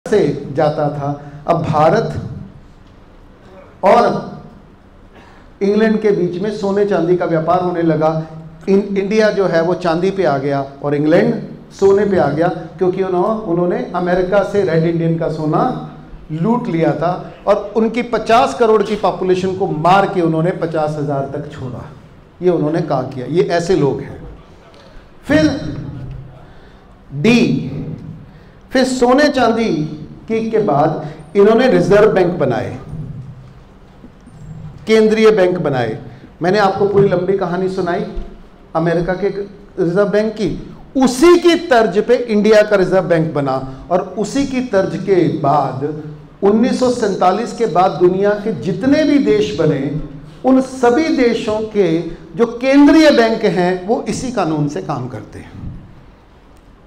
से जाता था। अब भारत और इंग्लैंड के बीच में सोने चांदी का व्यापार होने लगा। इंडिया जो है वो चांदी पे आ गया और इंग्लैंड सोने पे आ गया, क्योंकि उन्होंने अमेरिका से रेड इंडियन का सोना लूट लिया था और उनकी 50 करोड़ की पॉपुलेशन को मार के उन्होंने 50,000 तक छोड़ा। ये उन्होंने कहा किया। ये ऐसे लोग हैं। फिर डी, फिर सोने चांदी के बाद इन्होंने रिजर्व बैंक बनाए, केंद्रीय बैंक बनाए। मैंने आपको पूरी लंबी कहानी सुनाई अमेरिका के रिजर्व बैंक की। उसी की तर्ज पे इंडिया का रिजर्व बैंक बना और उसी की तर्ज के बाद 1947 के बाद दुनिया के जितने भी देश बने, उन सभी देशों के जो केंद्रीय बैंक हैं वो इसी कानून से काम करते हैं।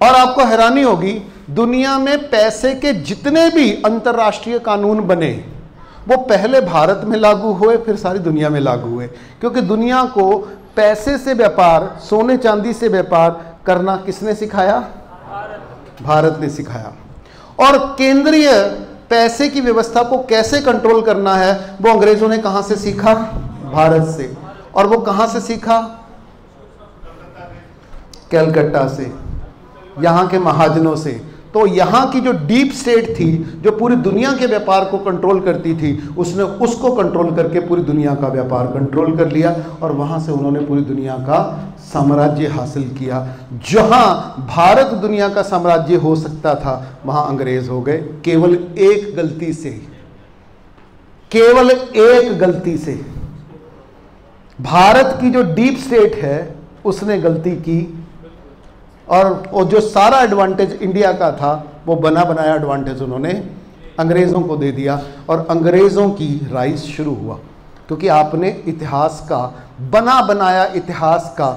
और आपको हैरानी होगी, दुनिया में पैसे के जितने भी अंतर्राष्ट्रीय कानून बने वो पहले भारत में लागू हुए, फिर सारी दुनिया में लागू हुए, क्योंकि दुनिया को पैसे से व्यापार, सोने चांदी से व्यापार करना किसने सिखाया? भारत ने सिखाया। और केंद्रीय पैसे की व्यवस्था को कैसे कंट्रोल करना है वो अंग्रेजों ने कहां से सीखा? भारत से। और वो कहां से सीखा? कलकत्ता से, यहां के महाजनों से। तो यहां की जो डीप स्टेट थी, जो पूरी दुनिया के व्यापार को कंट्रोल करती थी, उसने उसको कंट्रोल करके पूरी दुनिया का व्यापार कंट्रोल कर लिया और वहां से उन्होंने पूरी दुनिया का साम्राज्य हासिल किया। जहां भारत दुनिया का साम्राज्य हो सकता था वहां अंग्रेज हो गए, केवल एक गलती से, केवल एक गलती से। भारत की जो डीप स्टेट है उसने गलती की और जो सारा एडवांटेज इंडिया का था वो बना बनाया एडवांटेज उन्होंने अंग्रेज़ों को दे दिया और अंग्रेज़ों की राइज शुरू हुआ। क्योंकि आपने इतिहास का, बना बनाया इतिहास का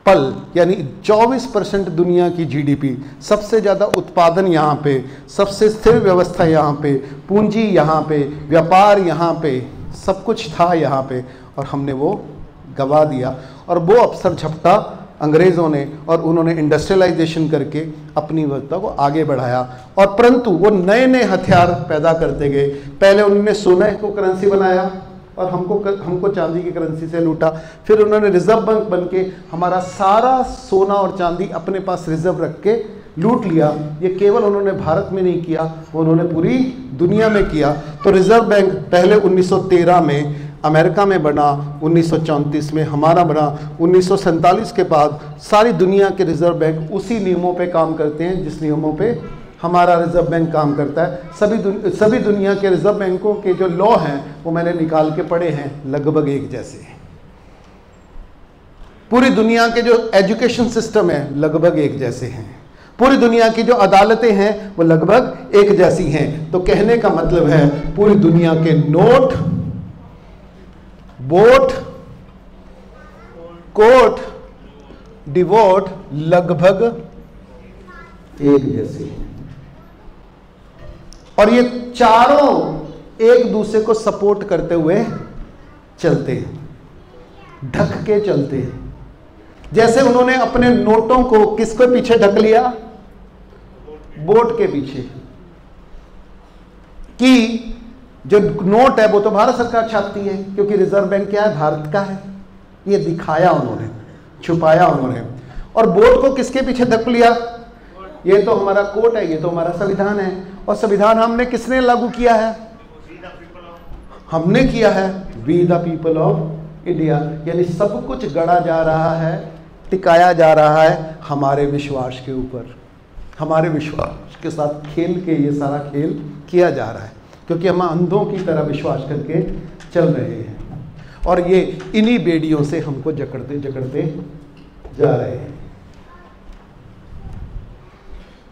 पल, यानी 24% दुनिया की जीडीपी, सबसे ज़्यादा उत्पादन यहाँ पे, सबसे स्थिर व्यवस्था यहाँ पे, पूंजी यहाँ पे, व्यापार यहाँ पे, सब कुछ था यहाँ पे, और हमने वो गवा दिया। और वो अवसर झपटा अंग्रेज़ों ने और उन्होंने इंडस्ट्रियलाइजेशन करके अपनी व्यवस्था को आगे बढ़ाया। और परंतु वो नए नए हथियार पैदा करते गए। पहले उन्होंने सोने को करेंसी बनाया और हमको चांदी की करेंसी से लूटा। फिर उन्होंने रिजर्व बैंक बन के हमारा सारा सोना और चांदी अपने पास रिजर्व रख के लूट लिया। ये केवल उन्होंने भारत में नहीं किया, वो उन्होंने पूरी दुनिया में किया। तो रिजर्व बैंक पहले 1913 में अमेरिका में बना, 1934 में हमारा बना, 1947 के बाद सारी दुनिया के रिजर्व बैंक उसी नियमों पे काम करते हैं जिस नियमों पे हमारा रिजर्व बैंक काम करता है। सभी दुनिया के रिजर्व बैंकों के जो लॉ हैं वो मैंने निकाल के पढ़े हैं, लगभग एक जैसे हैं। पूरी दुनिया के जो एजुकेशन सिस्टम है लगभग एक जैसे हैं। पूरी दुनिया की जो अदालतें हैं वो लगभग एक जैसी हैं। तो कहने का मतलब है पूरी दुनिया के नोट, वोट, कोर्ट, डिवोट लगभग एक जैसे हैं। और ये चारों एक दूसरे को सपोर्ट करते हुए चलते हैं, ढक के चलते हैं। जैसे उन्होंने अपने नोटों को किसके पीछे ढक लिया? वोट के पीछे। कि जो नोट है वो तो भारत सरकार छापती है, क्योंकि रिजर्व बैंक क्या है? भारत का है। ये दिखाया उन्होंने, छुपाया उन्होंने। और वोट को किसके पीछे ढक लिया? ये तो हमारा कोर्ट है, ये तो हमारा संविधान है। और संविधान हमने किसने लागू किया है? हमने किया है, we the people of India. यानी सब कुछ गढ़ा जा रहा है, टिकाया जा रहा है हमारे विश्वास के ऊपर। हमारे विश्वास के साथ खेल के ये सारा खेल किया जा रहा है, क्योंकि हम अंधों की तरह विश्वास करके चल रहे हैं और ये इन्हीं बेड़ियों से हमको जकड़ते जकड़ते जा रहे हैं।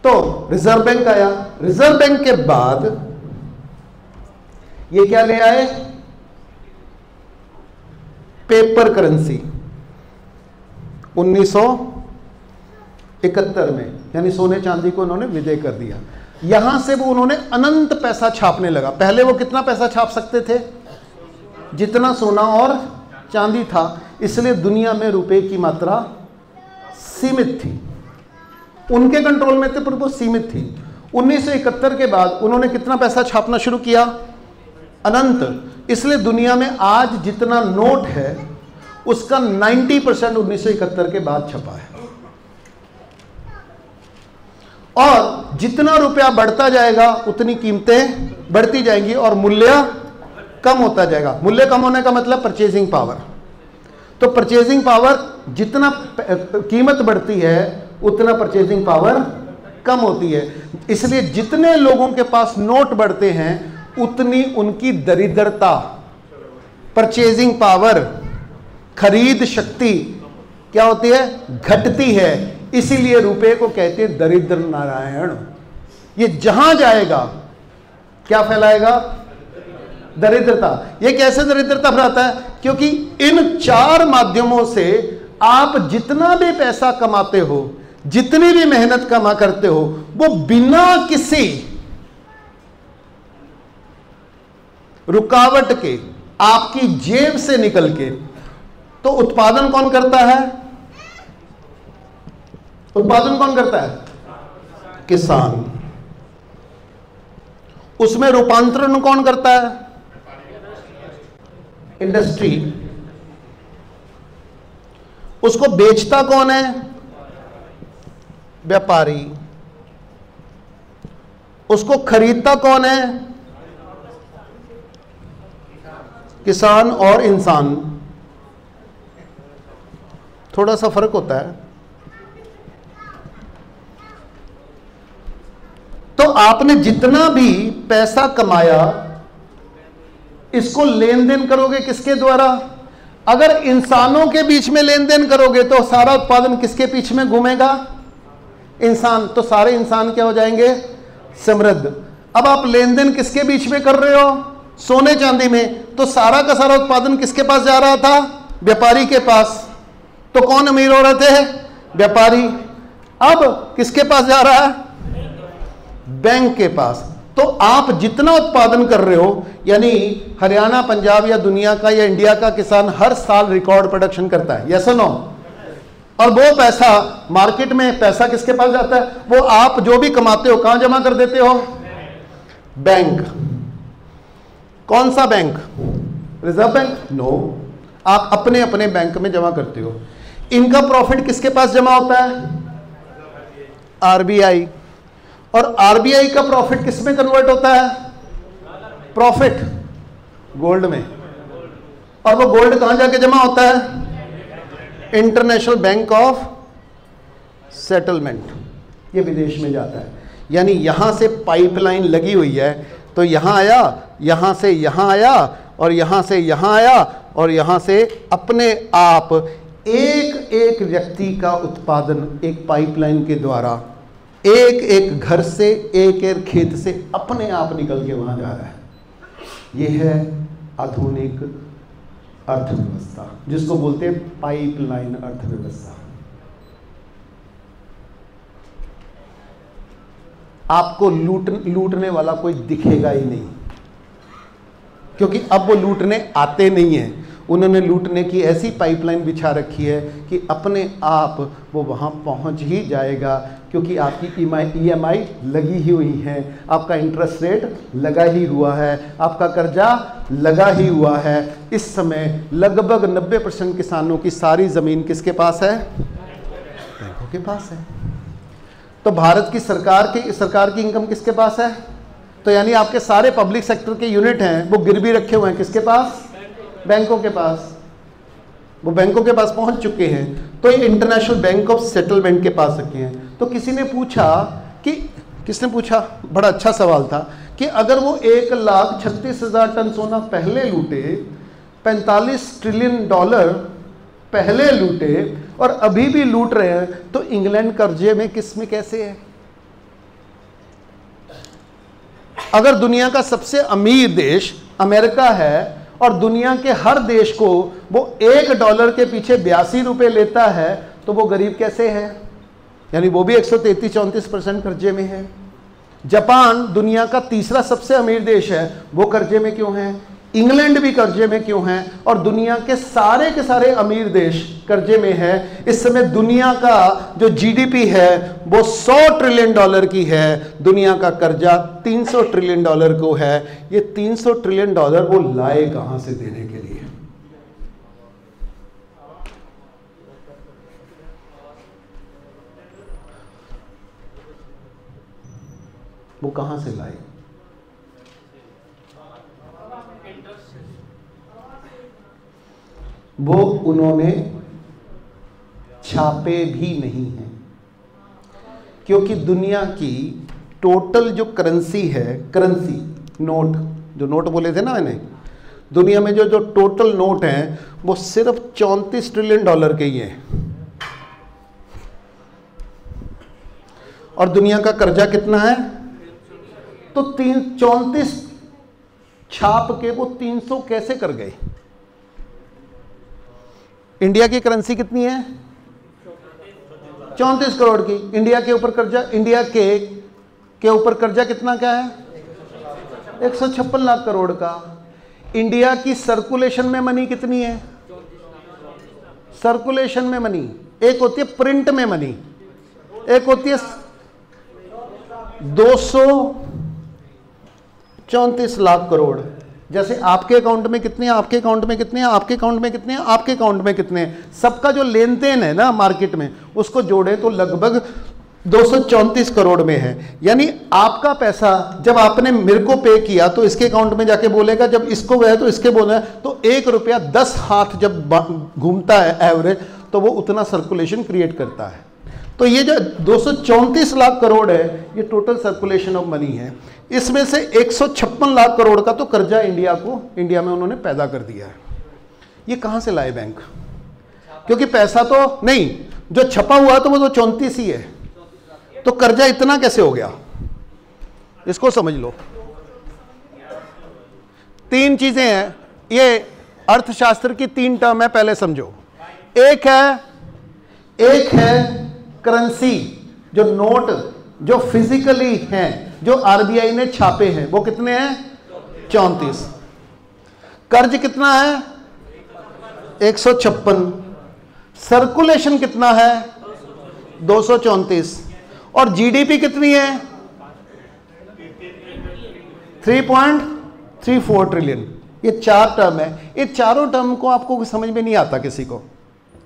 तो रिजर्व बैंक आया। रिजर्व बैंक के बाद ये क्या ले आए? पेपर करेंसी 1971 में, यानी सोने चांदी को उन्होंने विदय कर दिया। यहां से वो उन्होंने अनंत पैसा छापने लगा। पहले वो कितना पैसा छाप सकते थे? जितना सोना और चांदी था। इसलिए दुनिया में रुपए की मात्रा सीमित थी। उनके कंट्रोल में थे पर वो सीमित थी। 1971 के बाद उन्होंने कितना पैसा छापना शुरू किया? अनंत। इसलिए दुनिया में आज जितना नोट है उसका 90% 1971 के बाद छपा है। और जितना रुपया बढ़ता जाएगा उतनी कीमतें बढ़ती जाएंगी और मूल्य कम होता जाएगा। मूल्य कम होने का मतलब परचेजिंग पावर। तो परचेजिंग पावर, जितना कीमत बढ़ती है उतना परचेजिंग पावर कम होती है। इसलिए जितने लोगों के पास नोट बढ़ते हैं उतनी उनकी दरिद्रता, परचेजिंग पावर, खरीद शक्ति क्या होती है? घटती है। इसीलिए रुपए को कहते हैं दरिद्र नारायण। ये जहां जाएगा क्या फैलाएगा? दरिद्रता। ये कैसे दरिद्रता फैलाता है? क्योंकि इन 4 माध्यमों से आप जितना भी पैसा कमाते हो, जितनी भी मेहनत कमा करते हो, वो बिना किसी रुकावट के आपकी जेब से निकल के। तो उत्पादन कौन करता है? उत्पादन कौन करता है? किसान। उसमें रूपांतरण कौन करता है? इंडस्ट्री। उसको बेचता कौन है? व्यापारी। उसको खरीदता कौन है? किसान और इंसान। थोड़ा सा फर्क होता है। तो आपने जितना भी पैसा कमाया इसको लेन देन करोगे किसके द्वारा? अगर इंसानों के बीच में लेन देन करोगे तो सारा उत्पादन किसके बीच में घूमेगा? इंसान। तो सारे इंसान क्या हो जाएंगे? समृद्ध। अब आप लेन देन किसके बीच में कर रहे हो? सोने चांदी में। तो सारा का सारा उत्पादन किसके पास जा रहा था? व्यापारी के पास। तो कौन अमीर हो रहे थे? व्यापारी। अब किसके पास जा रहा है? बैंक के पास। तो आप जितना उत्पादन कर रहे हो, यानी हरियाणा, पंजाब या दुनिया का या इंडिया का किसान हर साल रिकॉर्ड प्रोडक्शन करता है, यस और नो? और वो पैसा मार्केट में पैसा किसके पास जाता है? वो आप जो भी कमाते हो कहां जमा कर देते हो? बैंक। कौन सा बैंक? Reserve bank? नो, आप अपने अपने बैंक में जमा करते हो। इनका प्रॉफिट किसके पास जमा होता है? आरबीआई। और आरबीआई का प्रॉफिट किस में कन्वर्ट होता है? प्रॉफिट गोल्ड में। और वो गोल्ड कहां जाके जमा होता है? इंटरनेशनल बैंक ऑफ सेटलमेंट, ये विदेश में जाता है। यानी यहां से पाइपलाइन लगी हुई है, तो यहां आया, यहां से यहां आया, और यहां से यहां आया, और यहां से अपने आप एक एक व्यक्ति का उत्पादन एक पाइपलाइन के द्वारा, एक एक घर से, एक एक खेत से अपने आप निकल के वहां जा रहा है। यह है आधुनिक अर्थव्यवस्था, जिसको बोलते हैं पाइपलाइन अर्थव्यवस्था। आपको लूटने वाला कोई दिखेगा ही नहीं, क्योंकि अब वो लूटने आते नहीं हैं। उन्होंने लूटने की ऐसी पाइपलाइन बिछा रखी है कि अपने आप वो वहाँ पहुँच ही जाएगा, क्योंकि आपकी EMI लगी ही हुई है, आपका इंटरेस्ट रेट लगा ही हुआ है, आपका कर्जा लगा ही हुआ है। इस समय लगभग 90% किसानों की सारी ज़मीन किसके पास है? बैंकों के पास है। तो भारत की सरकार की इनकम किसके पास है? तो यानी आपके सारे पब्लिक सेक्टर के यूनिट हैं वो गिरवी रखे हुए हैं किसके पास? बैंकों के पास। वो बैंकों के पास पहुंच चुके हैं, तो ये इंटरनेशनल बैंक ऑफ सेटलमेंट के पास रखे हैं। तो किसने पूछा, बड़ा अच्छा सवाल था, कि अगर वो 1,36,000 टन सोना पहले लूटे, 45 ट्रिलियन डॉलर पहले लूटे और अभी भी लूट रहे हैं, तो इंग्लैंड कर्जे में किसमें कैसे है? अगर दुनिया का सबसे अमीर देश अमेरिका है और दुनिया के हर देश को वो $1 के पीछे 82 रुपये लेता है, तो वो गरीब कैसे है? यानी वो भी 133-134% कर्जे में है। जापान दुनिया का तीसरा सबसे अमीर देश है, वो कर्जे में क्यों है? इंग्लैंड भी कर्जे में क्यों है और दुनिया के सारे अमीर देश कर्जे में है। इस समय दुनिया का जो जीडीपी है वो $100 ट्रिलियन की है, दुनिया का कर्जा $300 ट्रिलियन को है। ये $300 ट्रिलियन वो लाए कहां से देने के लिए? वो कहां से लाए? वो उन्होंने छापे भी नहीं हैं, क्योंकि दुनिया की टोटल जो करेंसी है, करेंसी नोट, जो नोट बोले थे ना मैंने, दुनिया में जो टोटल नोट हैं वो सिर्फ $34 ट्रिलियन के ही हैं। और दुनिया का कर्जा कितना है? तो 34 छाप के वो 300 कैसे कर गए? इंडिया की करेंसी कितनी है? 34 करोड़ की। इंडिया के ऊपर कर्जा, इंडिया के ऊपर कर्जा कितना क्या है? 156 लाख करोड़ का। इंडिया की सर्कुलेशन में मनी कितनी है? सर्कुलेशन में मनी एक होती है प्रिंट में मनी, एक होती है 234 लाख करोड़। जैसे आपके अकाउंट में कितने हैं, आपके अकाउंट में कितने हैं, आपके अकाउंट में कितने हैं, आपके अकाउंट में कितने हैं, सबका जो लेन देन है ना मार्केट में, उसको जोड़े तो लगभग 234 करोड़ में है। यानी आपका पैसा जब आपने मेरे को पे किया तो इसके अकाउंट में जाके बोलेगा, जब इसको गया तो इसके बोले, तो 1 रुपया 10 हाथ जब घूमता है एवरेज, तो वो उतना सर्कुलेशन क्रिएट करता है। तो ये जो 234 लाख करोड़ है ये टोटल सर्कुलेशन ऑफ मनी है। इसमें से 156 लाख करोड़ का तो कर्जा इंडिया में उन्होंने पैदा कर दिया है। ये कहां से लाए बैंक? क्योंकि पैसा तो नहीं, जो छपा हुआ तो वो तो 34 ही है, तो कर्जा इतना कैसे हो गया? इसको समझ लो। 3 चीजें हैं, ये अर्थशास्त्र की 3 टर्म है, पहले समझो। एक है करेंसी, जो नोट जो फिजिकली हैं, जो आरबीआई ने छापे हैं, वो कितने हैं? 34। कर्ज कितना है? 156। सर्कुलेशन कितना है? 234। और जीडीपी कितनी है? 3.34 ट्रिलियन। ये 4 टर्म है। ये चारों टर्म को आपको समझ में नहीं आता किसी को।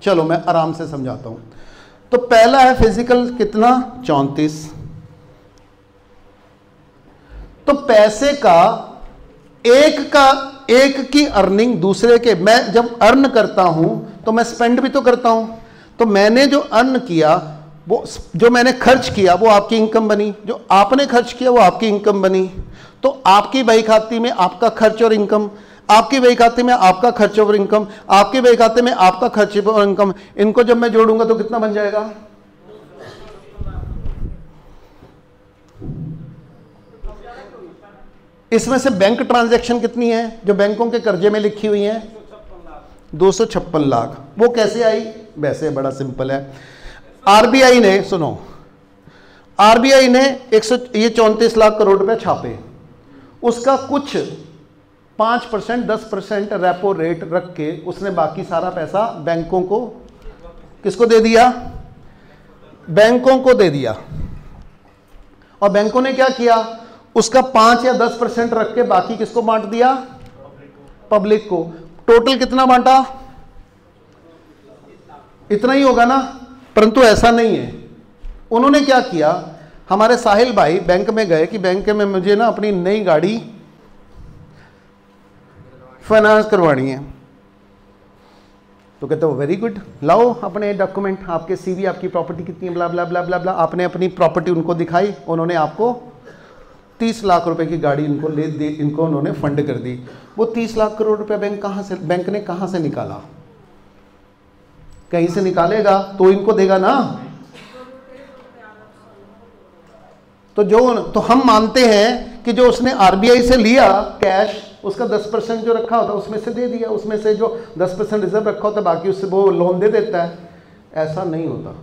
चलो मैं आराम से समझाता हूं। तो पहला है फिजिकल, कितना? 34। तो पैसे का एक की अर्निंग दूसरे के, मैं जब अर्न करता हूं तो मैं स्पेंड भी तो करता हूं। तो मैंने जो अर्न किया, वो जो मैंने खर्च किया वो आपकी इनकम बनी, जो आपने खर्च किया वो आपकी इनकम बनी। तो आपकी बही खाते में आपका खर्च और इनकम, आपकी बही खाते में आपका खर्च और इनकम, आपके बही खाते में आपका खर्च और इनकम, इनको जब मैं जोड़ूंगा तो कितना बन जाएगा? इसमें से बैंक ट्रांजैक्शन कितनी है जो बैंकों के कर्जे में लिखी हुई है? 256 लाख। वो कैसे आई? वैसे बड़ा सिंपल है। आरबीआई ने, सुनो, आरबीआई ने 34 लाख करोड़ रुपए छापे, उसका कुछ 5% 10% रेपो रेट रख के उसने बाकी सारा पैसा बैंकों को, किसको दे दिया? बैंकों को दे दिया। और बैंकों ने क्या किया? उसका 5 या 10% रख के बाकी किसको बांट दिया? पब्लिक को। टोटल कितना बांटा? इतना ही होगा ना। परंतु ऐसा नहीं है। उन्होंने क्या किया? हमारे साहिल भाई बैंक में गए कि बैंक में मुझे ना अपनी नई गाड़ी फाइनेंस करवानी है। तो कहते हो वेरी गुड, लाओ अपने डॉक्यूमेंट, आपके सीवी, आपकी प्रॉपर्टी कितनी है, ब्ला ब्ला ब्ला ब्ला ब्ला। आपने अपनी प्रॉपर्टी उनको दिखाई, उन्होंने आपको 30 लाख रुपए की गाड़ी इनको उन्होंने फंड कर दी। वो 30 लाख करोड़ रुपए बैंक ने कहां से निकाला? कहीं से निकालेगा तो इनको देगा ना। तो हम मानते हैं कि जो उसने आरबीआई से लिया कैश, उसका 10% जो रखा होता है उसमें से दे दिया, उसमें से जो 10% रिजर्व रखा होता है बाकी उससे वो लोन दे देता है। ऐसा नहीं होता,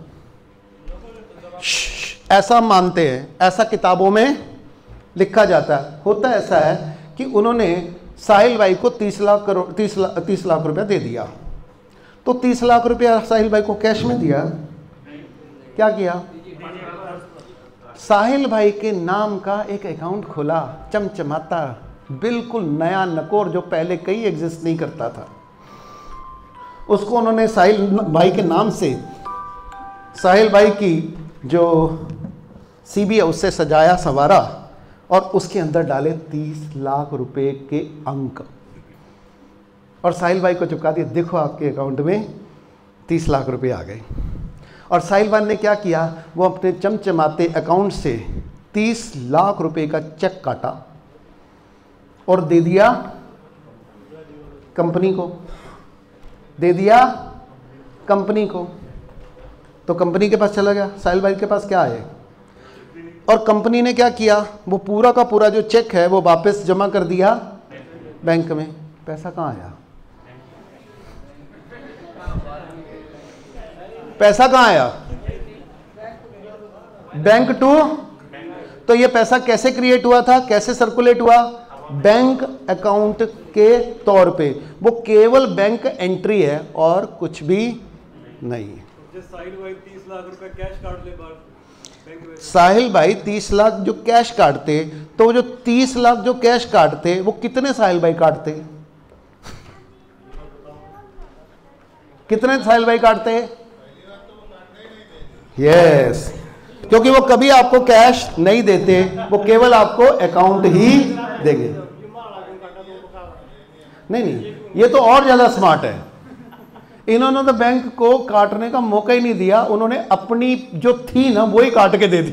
ऐसा मानते हैं, ऐसा किताबों में लिखा जाता है। होता ऐसा है कि उन्होंने साहिल भाई को 30 लाख रुपया दे दिया। तो 30 लाख रुपया साहिल भाई को कैश में दिया, क्या किया, साहिल भाई के नाम का एक अकाउंट खोला, चमचमाता, बिल्कुल नया नकोर, जो पहले कहीं एग्जिस्ट नहीं करता था। उसको उन्होंने साहिल भाई के नाम से साहिल भाई की जो सीबी है उससे सजाया संवारा और उसके अंदर डाले 30 लाख रुपए के अंक और साहिल भाई को चिपका दिया, देखो आपके अकाउंट में 30 लाख रुपए आ गए। और साहिल भाई ने क्या किया, वो अपने चमचमाते अकाउंट से 30 लाख रुपए का चेक काटा और दे दिया कंपनी को, दे दिया कंपनी को। तो कंपनी के पास चला गया, साहिल भाई के पास क्या है, और कंपनी ने क्या किया, वो पूरा का पूरा जो चेक है वो वापस जमा कर दिया बैंक में। पैसा कहाँ आया, पैसा कहाँ आया, बैंक टू। तो ये पैसा कैसे क्रिएट हुआ था, कैसे सर्कुलेट हुआ, बैंक अकाउंट के तौर पे। वो केवल बैंक एंट्री है और कुछ भी नहीं है। साहिल भाई 30 लाख रुपए कैश काट ले बाहर, साहिल भाई 30 लाख जो कैश काटते, तो जो 30 लाख जो कैश काटते वो कितने साहिल भाई काटते, कितने साहिल भाई काटते, यस, क्योंकि वो कभी आपको कैश नहीं देते, वो केवल आपको अकाउंट ही देंगे। नहीं, ये तो और ज्यादा स्मार्ट है। इन्होंने तो बैंक को काटने का मौका ही नहीं दिया, उन्होंने अपनी जो थी ना वो ही काट के दे दी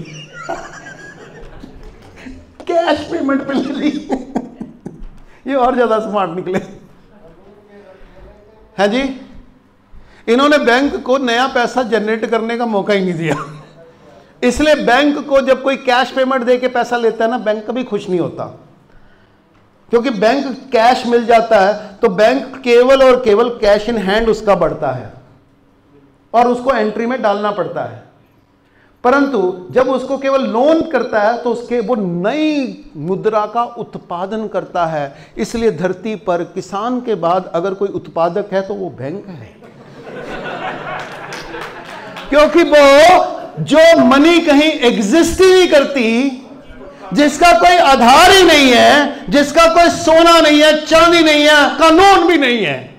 कैश पेमेंट पे ले ली ये और ज्यादा स्मार्ट निकले हैं जी। इन्होंने बैंक को नया पैसा जनरेट करने का मौका ही नहीं दिया। इसलिए बैंक को जब कोई कैश पेमेंट दे के पैसा लेता है ना, बैंक कभी खुश नहीं होता, क्योंकि बैंक कैश मिल जाता है तो बैंक केवल और केवल कैश इन हैंड उसका बढ़ता है और उसको एंट्री में डालना पड़ता है। परंतु जब उसको केवल लोन करता है तो उसके वो नई मुद्रा का उत्पादन करता है। इसलिए धरती पर किसान के बाद अगर कोई उत्पादक है तो वो बैंक है, क्योंकि वो जो मनी कहीं एग्जिस्ट ही नहीं करती, जिसका कोई आधार ही नहीं है, जिसका कोई सोना नहीं है, चांदी नहीं है, कानून भी नहीं है,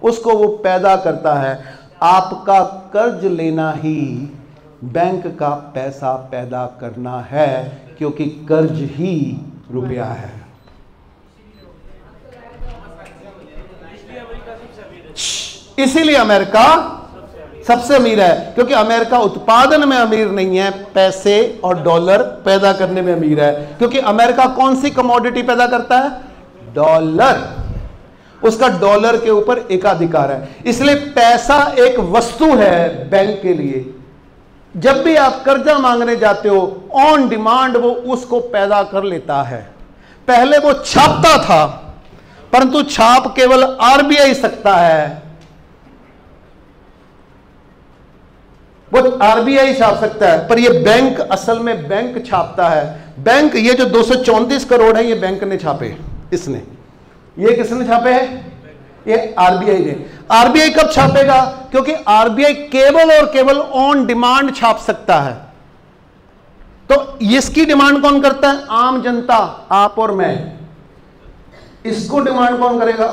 उसको वो पैदा करता है। आपका कर्ज लेना ही बैंक का पैसा पैदा करना है, क्योंकि कर्ज ही रुपया है। इसीलिए अमेरिका सबसे अमीर है, क्योंकि अमेरिका उत्पादन में अमीर नहीं है, पैसे और डॉलर पैदा करने में अमीर है। क्योंकि अमेरिका कौन सी कमोडिटी पैदा करता है, डॉलर। उसका डॉलर के ऊपर एकाधिकार है। इसलिए पैसा एक वस्तु है बैंक के लिए। जब भी आप कर्जा मांगने जाते हो, ऑन डिमांड वो उसको पैदा कर लेता है। पहले वो छापता था, परंतु छाप केवल आरबीआई सकता है, वो आरबीआई छाप सकता है, पर ये बैंक असल में बैंक छापता है। बैंक, ये जो 234 करोड़ है ये बैंक ने छापे, इसने, ये किसने छापे हैं, ये आरबीआई ने। आरबीआई कब छापेगा, क्योंकि आरबीआई केवल और केवल ऑन डिमांड छाप सकता है। तो इसकी डिमांड कौन करता है, आम जनता, आप और मैं। इसको डिमांड कौन करेगा,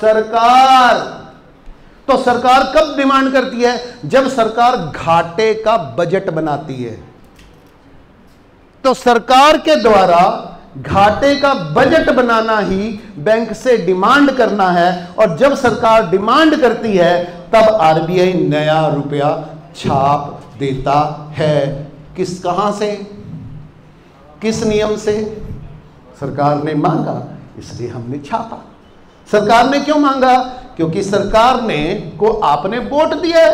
सरकार। तो सरकार कब डिमांड करती है, जब सरकार घाटे का बजट बनाती है। तो सरकार के द्वारा घाटे का बजट बनाना ही बैंक से डिमांड करना है, और जब सरकार डिमांड करती है तब आरबीआई नया रुपया छाप देता है। कहां से, किस नियम से, सरकार ने मांगा इसलिए हमने छापा। सरकार ने क्यों मांगा, क्योंकि सरकार ने को आपने वोट दिया है।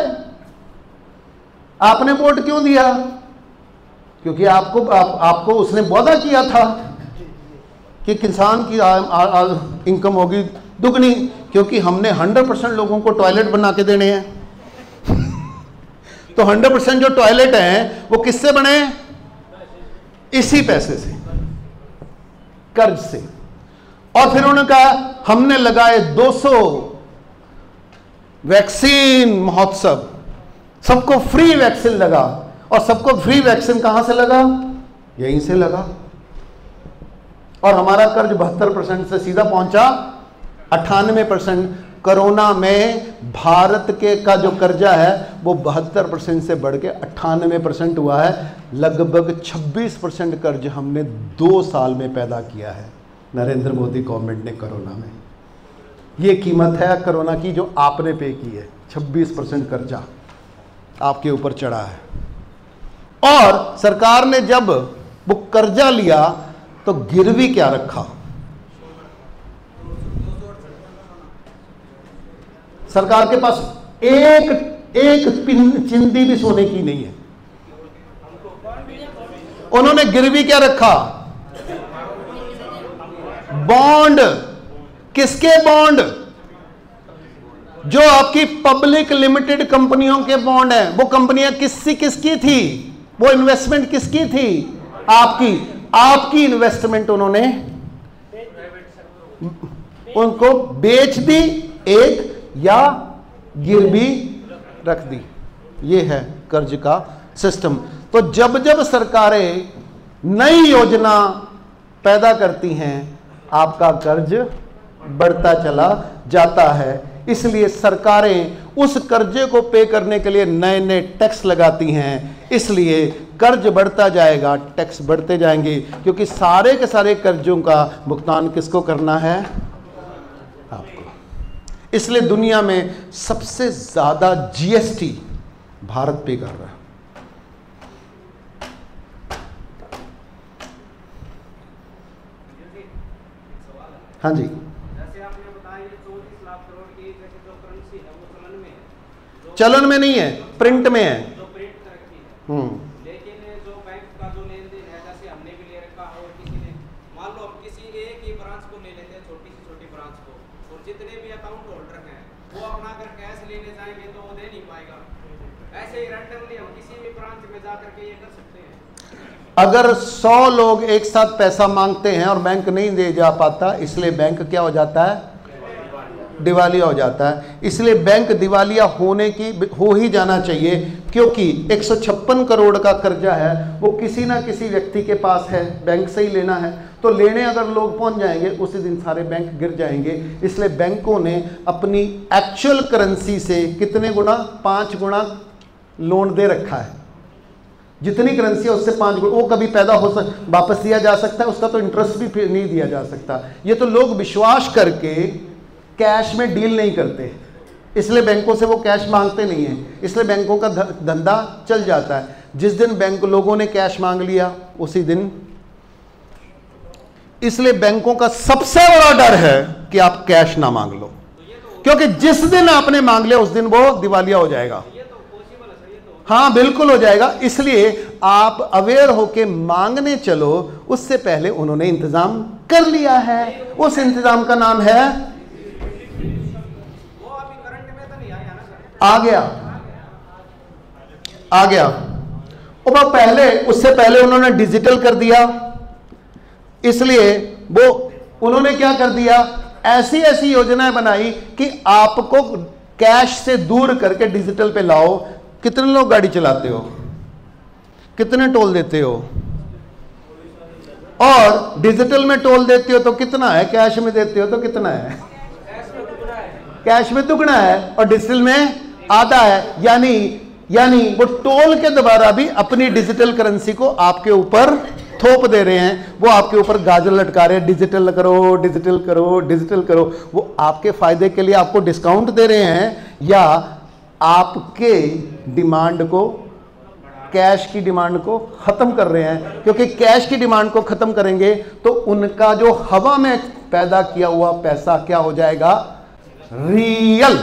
आपने वोट क्यों दिया, क्योंकि आपको उसने वादा किया था कि किसान की इनकम होगी दुगनी, क्योंकि हमने 100% लोगों को टॉयलेट बना के देने हैं। तो 100% जो टॉयलेट हैं वो किससे बने, इसी पैसे से। कर्ज से। और फिर उन्होंने कहा हमने लगाए 200 वैक्सीन महोत्सव, सबको फ्री वैक्सीन लगा। और सबको फ्री वैक्सीन कहां से लगा? यहीं से लगा। और हमारा कर्ज 72% से सीधा पहुंचा 98%। कोरोना में भारत के का जो कर्जा है वो 72% से बढ़ के 98% हुआ है। लगभग 26% कर्ज हमने 2 साल में पैदा किया है नरेंद्र मोदी गवर्नमेंट ने कोरोना में। ये कीमत है कोरोना की जो आपने पे की है। 26% कर्जा आपके ऊपर चढ़ा है। और सरकार ने जब वो कर्जा लिया तो गिरवी क्या रखा? सरकार के पास एक चिंदी भी सोने की नहीं है। उन्होंने गिरवी क्या रखा? बॉन्ड। किसके बॉन्ड? जो आपकी पब्लिक लिमिटेड कंपनियों के बॉन्ड हैं। वो कंपनियां किसकी थी? वो इन्वेस्टमेंट किसकी थी? आपकी इन्वेस्टमेंट उन्होंने उनको बेच दी एक या गिरवी रख दी। ये है कर्ज का सिस्टम। तो जब जब सरकारें नई योजना पैदा करती हैं आपका कर्ज बढ़ता चला जाता है। इसलिए सरकारें उस कर्जे को पे करने के लिए नए नए टैक्स लगाती हैं। इसलिए कर्ज बढ़ता जाएगा, टैक्स बढ़ते जाएंगे, क्योंकि सारे के सारे कर्जों का भुगतान किसको करना है? आपको। इसलिए दुनिया में सबसे ज्यादा जीएसटी भारत पे कर रहा है। हाँ जी, जैसे आपने बताया 34 लाख करोड़ की जैसे जो करेंसी है वो चलन में है, चलन में नहीं है, प्रिंट में है। जो प्रिंट कर रखी है। लेकिन जो बैंक का जो लेन देन है, जैसे हमने भी ले रखा है और किसी ने, मान लो हम किसी एक ही ब्रांच को ले लेते हैं, छोटी ब्रांच को, और जितने भी अकाउंट होल्डर हैं वो अपना अगर कैश लेने जाएंगे तो वो दे नहीं पाएगा। ऐसे ही रैंडमली हम किसी भी ब्रांच में जाकर के ये कर सकते हैं। अगर 100 लोग एक साथ पैसा मांगते हैं और बैंक नहीं दे जा पाता, इसलिए बैंक क्या हो जाता है? दिवालिया हो जाता है। इसलिए बैंक दिवालिया हो ही जाना चाहिए, क्योंकि 156 करोड़ का कर्जा है वो किसी ना किसी व्यक्ति के पास है, बैंक से ही लेना है। तो लेने अगर लोग पहुंच जाएंगे उसी दिन सारे बैंक गिर जाएंगे। इसलिए बैंकों ने अपनी एक्चुअल करेंसी से कितने गुना? 5 गुना लोन दे रखा है। जितनी करेंसी है उससे 5 गुना। वो कभी पैदा हो वापस दिया जा सकता है, उसका तो इंटरेस्ट भी नहीं दिया जा सकता। ये तो लोग विश्वास करके कैश में डील नहीं करते, इसलिए बैंकों से वो कैश मांगते नहीं हैं। इसलिए बैंकों का धंधा चल जाता है। जिस दिन बैंक लोगों ने कैश मांग लिया उसी दिन। इसलिए बैंकों का सबसे बड़ा डर है कि आप कैश ना मांग लो, क्योंकि जिस दिन आपने मांग लिया उस दिन वो दिवालिया हो जाएगा। हाँ, बिल्कुल हो जाएगा। इसलिए आप अवेयर होके मांगने चलो, उससे पहले उन्होंने इंतजाम कर लिया है। उस इंतजाम का नाम है, वो अभी करंट में तो नहीं आया ना सर? आ गया। और पहले, उससे पहले उन्होंने डिजिटल कर दिया। इसलिए वो उन्होंने क्या कर दिया? ऐसी ऐसी योजनाएं बनाई कि आपको कैश से दूर करके डिजिटल पे लाओ। कितने लोग गाड़ी चलाते हो? कितने टोल देते हो? और डिजिटल में टोल देते हो तो कितना है? कैश में देते हो तो कितना है? कैश में दुगना है और डिजिटल में आधा है। यानी वो टोल के द्वारा भी अपनी डिजिटल करेंसी को आपके ऊपर थोप दे रहे हैं। वो आपके ऊपर गाजर लटका रहे हैं, डिजिटल करो, डिजिटल करो, डिजिटल करो। वो आपके फायदे के लिए आपको डिस्काउंट दे रहे हैं या आपके डिमांड को, कैश की डिमांड को खत्म कर रहे हैं। क्योंकि कैश की डिमांड को खत्म करेंगे तो उनका जो हवा में पैदा किया हुआ पैसा क्या हो जाएगा? रियल।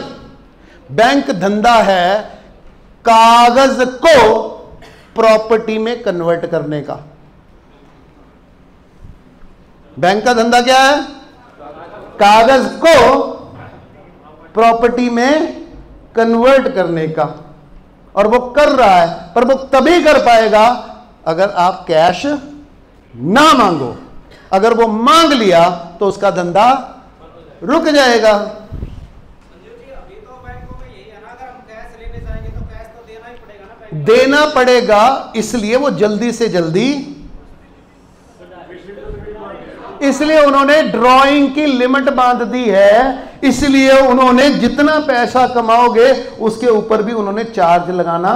बैंक धंधा है कागज को प्रॉपर्टी में कन्वर्ट करने का। बैंक का धंधा क्या है? कागज को प्रॉपर्टी में कन्वर्ट करने का। और वो कर रहा है, पर वो तभी कर पाएगा अगर आप कैश ना मांगो। अगर वो मांग लिया तो उसका धंधा रुक जाएगा। संजीव जी, अभी तो बैंकों में यही है ना, अगर हम कैश लेने जाएंगे तो कैश तो देना ही पड़ेगा ना बैंक को। देना पड़ेगा, इसलिए वो जल्दी से जल्दी, इसलिए उन्होंने ड्राइंग की लिमिट बांध दी है, इसलिए उन्होंने जितना पैसा कमाओगे उसके ऊपर भी उन्होंने चार्ज लगाना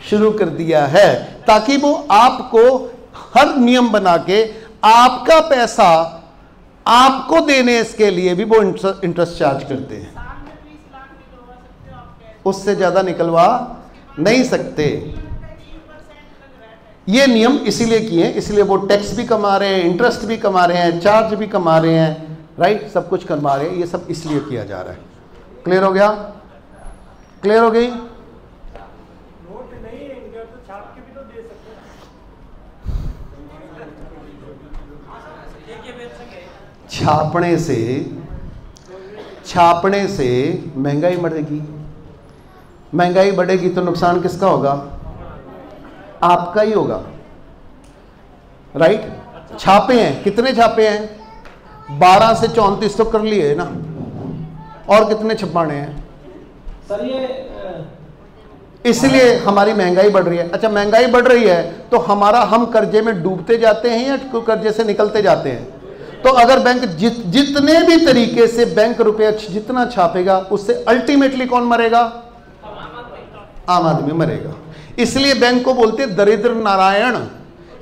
शुरू कर दिया है, ताकि वो आपको हर नियम बना के आपका पैसा आपको देने इसके लिए भी वो इंटरेस्ट चार्ज करते हैं। उससे ज्यादा निकलवा नहीं सकते। ये नियम इसीलिए किए हैं, इसलिए वो टैक्स भी कमा रहे हैं, इंटरेस्ट भी कमा रहे हैं, चार्ज भी कमा रहे हैं, राइट, सब कुछ कमा रहे हैं। ये सब इसलिए किया जा रहा है। क्लियर हो गया? क्लियर हो गई? नोट नहीं है तो छाप के भी तो दे सकते हैं। छापने से महंगाई बढ़ेगी, महंगाई बढ़ेगी तो नुकसान किसका होगा? आपका ही होगा, राइट। छापे हैं, कितने छापे हैं? 12 से 34 तो कर लिए ना, और कितने छपाने हैं? सर ये इसलिए हमारी महंगाई बढ़ रही है। अच्छा, महंगाई बढ़ रही है तो हम कर्जे में डूबते जाते हैं या कर्जे से निकलते जाते हैं? तो अगर बैंक जितने भी तरीके से बैंक रुपया जितना छापेगा, उससे अल्टीमेटली कौन मरेगा? आम आदमी मरेगा। इसलिए बैंक को बोलते हैं दरिद्र नारायण।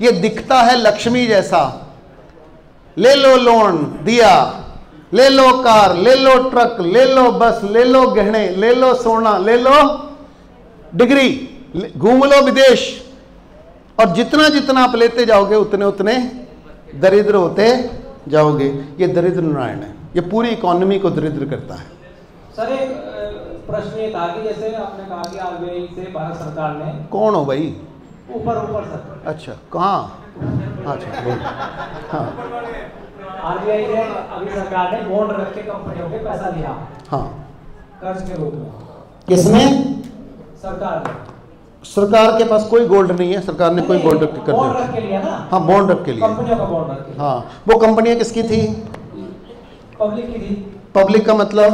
ये दिखता है लक्ष्मी जैसा, ले लो लोन दिया, ले लो कार, ले लो ट्रक, ले लो बस, ले लो गहने, ले लो सोना, ले लो डिग्री, घूम लो विदेश, और जितना जितना आप लेते जाओगे उतने उतने दरिद्र होते जाओगे। ये दरिद्र नारायण है, ये पूरी इकोनॉमी को दरिद्र करता है। सर एक प्रश्न ये था कि जैसे आपने कहा कि आरबीआई से भारत सरकार ने, कौन हो भाई? ऊपर सर। अच्छा, कहाँ? अच्छा बोल। हाँ आरबीआई ने अभी सरकार ने बॉन्ड रख के कंपनियों के पैसा लिया, हाँ, कर्ज के रूप में। किसने? सरकार ने। सरकार के पास कोई गोल्ड नहीं है, सरकार ने कोई गोल्ड रख के बॉन्ड रख के लिया ना। हाँ, बॉन्ड रख के लिया, कंपनियों का बॉन्ड रख के। हाँ। वो कंपनियां किसकी थी? पब्लिक की थी। पब्लिक का मतलब?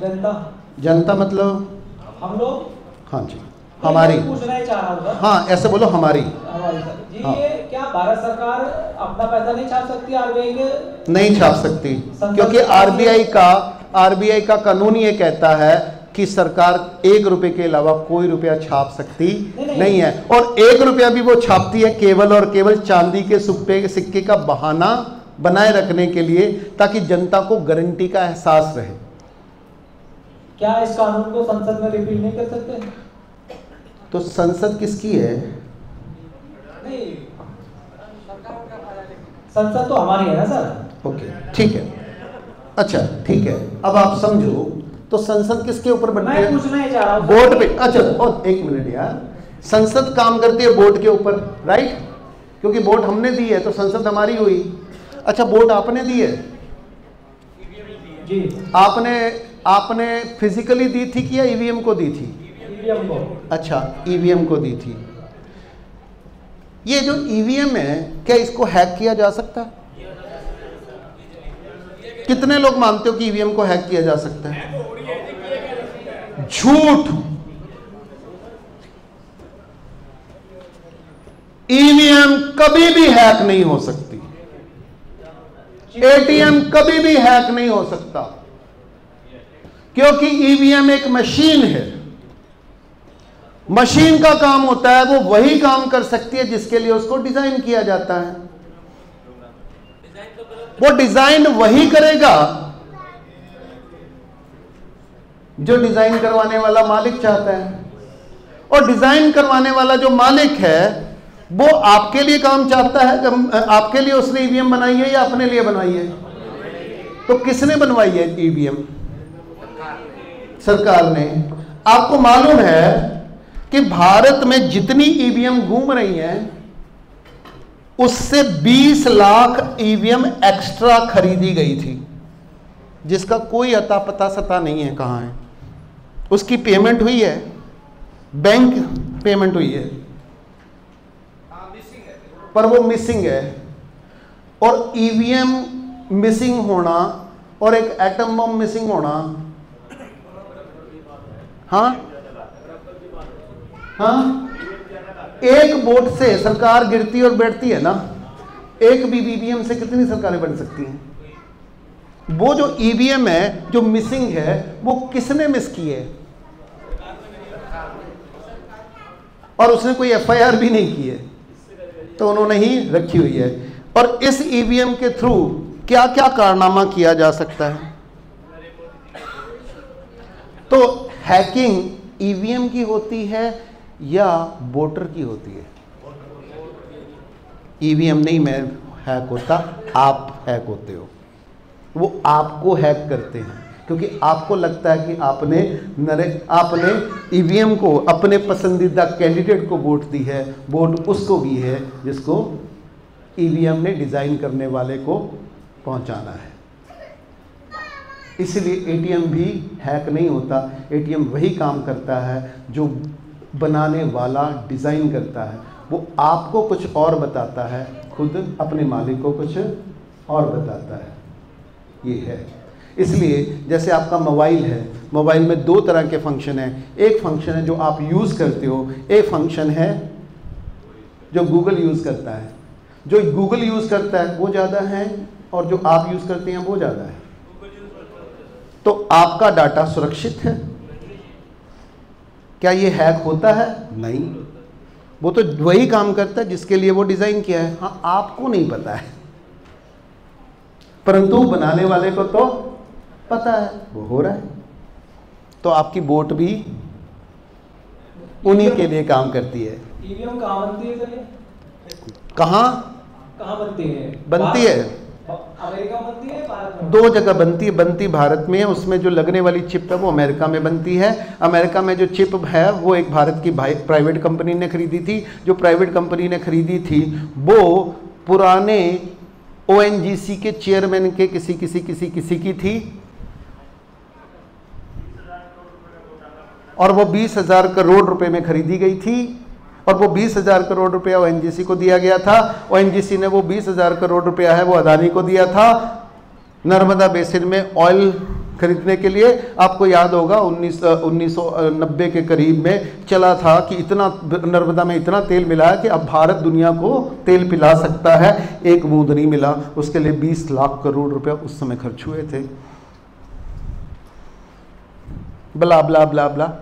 जनता। जनता मतलब हम लोग। हाँ जी, हमारी। पूछना ही चाह रहा था। हाँ, ऐसे बोलो, हमारी। जी हाँ। ये क्या भारत सरकार अपना पैसा नहीं छाप सकती आरबीआई के? नहीं छाप सकती, क्योंकि आरबीआई का कानून ये कहता है कि सरकार 1 रुपए के अलावा कोई रुपया छाप सकती नहीं है। और 1 रुपया भी वो छापती है केवल और केवल चांदी के सिक्के का बहाना बनाए रखने के लिए, ताकि जनता को गारंटी का एहसास रहे। क्या इस कानून को संसद में रिपील नहीं कर सकते? तो संसद किसकी है? नहीं, संसद तो हमारी है ना सर। ओके, ठीक है। अच्छा, ठीक है, अब आप समझो, तो संसद किसके ऊपर बनती है? मैं पूछना ही चाह रहा हूं वोट पे। अच्छा, और 1 मिनट यार, संसद काम करती है वोट के ऊपर, राइट, क्योंकि वोट हमने दी है तो संसद हमारी हुई। अच्छा, वोट आपने दी है जी? आपने फिजिकली दी थी कि या ईवीएम को दी थी? ईवीएम को। अच्छा, ईवीएम को दी थी। ये जो ईवीएम है, क्या इसको हैक किया जा सकता है? कितने लोग मानते हो कि ईवीएम को हैक किया जा सकता है? झूठ। ईवीएम कभी भी हैक नहीं हो सकती, एटीएम कभी भी हैक नहीं हो सकता, क्योंकि ईवीएम एक मशीन है। मशीन का काम होता है, वो वही काम कर सकती है जिसके लिए उसको डिजाइन किया जाता है। वो डिजाइन वही करेगा जो डिजाइन करवाने वाला मालिक चाहता है, और डिजाइन करवाने वाला जो मालिक है वो आपके लिए काम चाहता है। आपके लिए उसने ईवीएम बनाई है या अपने लिए बनाई है? तो किसने बनवाई है ईवीएम? सरकार ने। आपको मालूम है कि भारत में जितनी ईवीएम घूम रही हैं उससे 20 लाख ईवीएम एक्स्ट्रा खरीदी गई थी, जिसका कोई अता पता सता नहीं है कहां है। उसकी पेमेंट हुई है, बैंक पेमेंट हुई है, पर वो मिसिंग है। और ईवीएम मिसिंग होना और एक एटम बम मिसिंग होना, हाँ हाँ, एक वोट से सरकार गिरती और बैठती है ना। एक भी ईवीएम से कितनी सरकारें बन सकती हैं? वो जो ईवीएम है जो मिसिंग है वो किसने मिस की है? और उसने कोई एफआईआर भी नहीं की है, तो उन्होंने ही रखी हुई है। और इस ईवीएम के थ्रू क्या क्या कारनामा किया जा सकता है? तो हैकिंग ईवीएम की होती है या वोटर की होती है? ईवीएम नहीं मैं हैक होता, आप हैक होते हो। वो आपको हैक करते हैं क्योंकि आपको लगता है कि आपने ईवीएम को अपने पसंदीदा कैंडिडेट को वोट दी है, वोट उसको भी है जिसको ईवीएम ने डिज़ाइन करने वाले को पहुंचाना है। इसलिए एटीएम भी हैक नहीं होता। एटीएम वही काम करता है जो बनाने वाला डिज़ाइन करता है। वो आपको कुछ और बताता है, खुद अपने मालिक को कुछ और बताता है। ये है। इसलिए जैसे आपका मोबाइल है, मोबाइल में दो तरह के फंक्शन हैं। एक फंक्शन है जो आप यूज़ करते हो, एक फंक्शन है जो गूगल यूज़ करता है। जो गूगल यूज़ करता है वो ज़्यादा है और जो आप यूज़ करते हैं वो ज़्यादा है। तो आपका डाटा सुरक्षित है? क्या ये हैक होता है? नहीं, वो तो वही काम करता है जिसके लिए वो डिज़ाइन किया है। हाँ, आपको नहीं पता है, परंतु बनाने वाले को तो पता है, वो हो रहा है। तो आपकी वोट भी उन्हीं के लिए काम करती है। ईवीएम कहाँ बनती है सर? कहाँ बनती है? बनती है अमेरिका बनती है, भारत में? दो जगह बनती भारत में है। उसमें जो लगने वाली चिप है वो अमेरिका में बनती है। अमेरिका में जो चिप है वो एक भारत की प्राइवेट कंपनी ने खरीदी थी। जो प्राइवेट कंपनी ने खरीदी थी वो पुराने ओएनजीसी के चेयरमैन के किसी की थी, और वो 20,000 करोड़ रुपए में खरीदी गई थी। और वो 20,000 करोड़ रुपया ओएनजीसी को दिया गया था। ओएनजीसी ने वो 20,000 करोड़ रुपया है वो अदानी को दिया था नर्मदा बेसिन में ऑयल खरीदने के लिए। आपको याद होगा 1990 के करीब में चला था कि इतना नर्मदा में इतना तेल मिला है कि अब भारत दुनिया को तेल पिला सकता है। एक बूंद नहीं मिला। उसके लिए 20 लाख करोड़ रुपया उस समय खर्च हुए थे। ब्ला ब्ला ब्ला ब्ला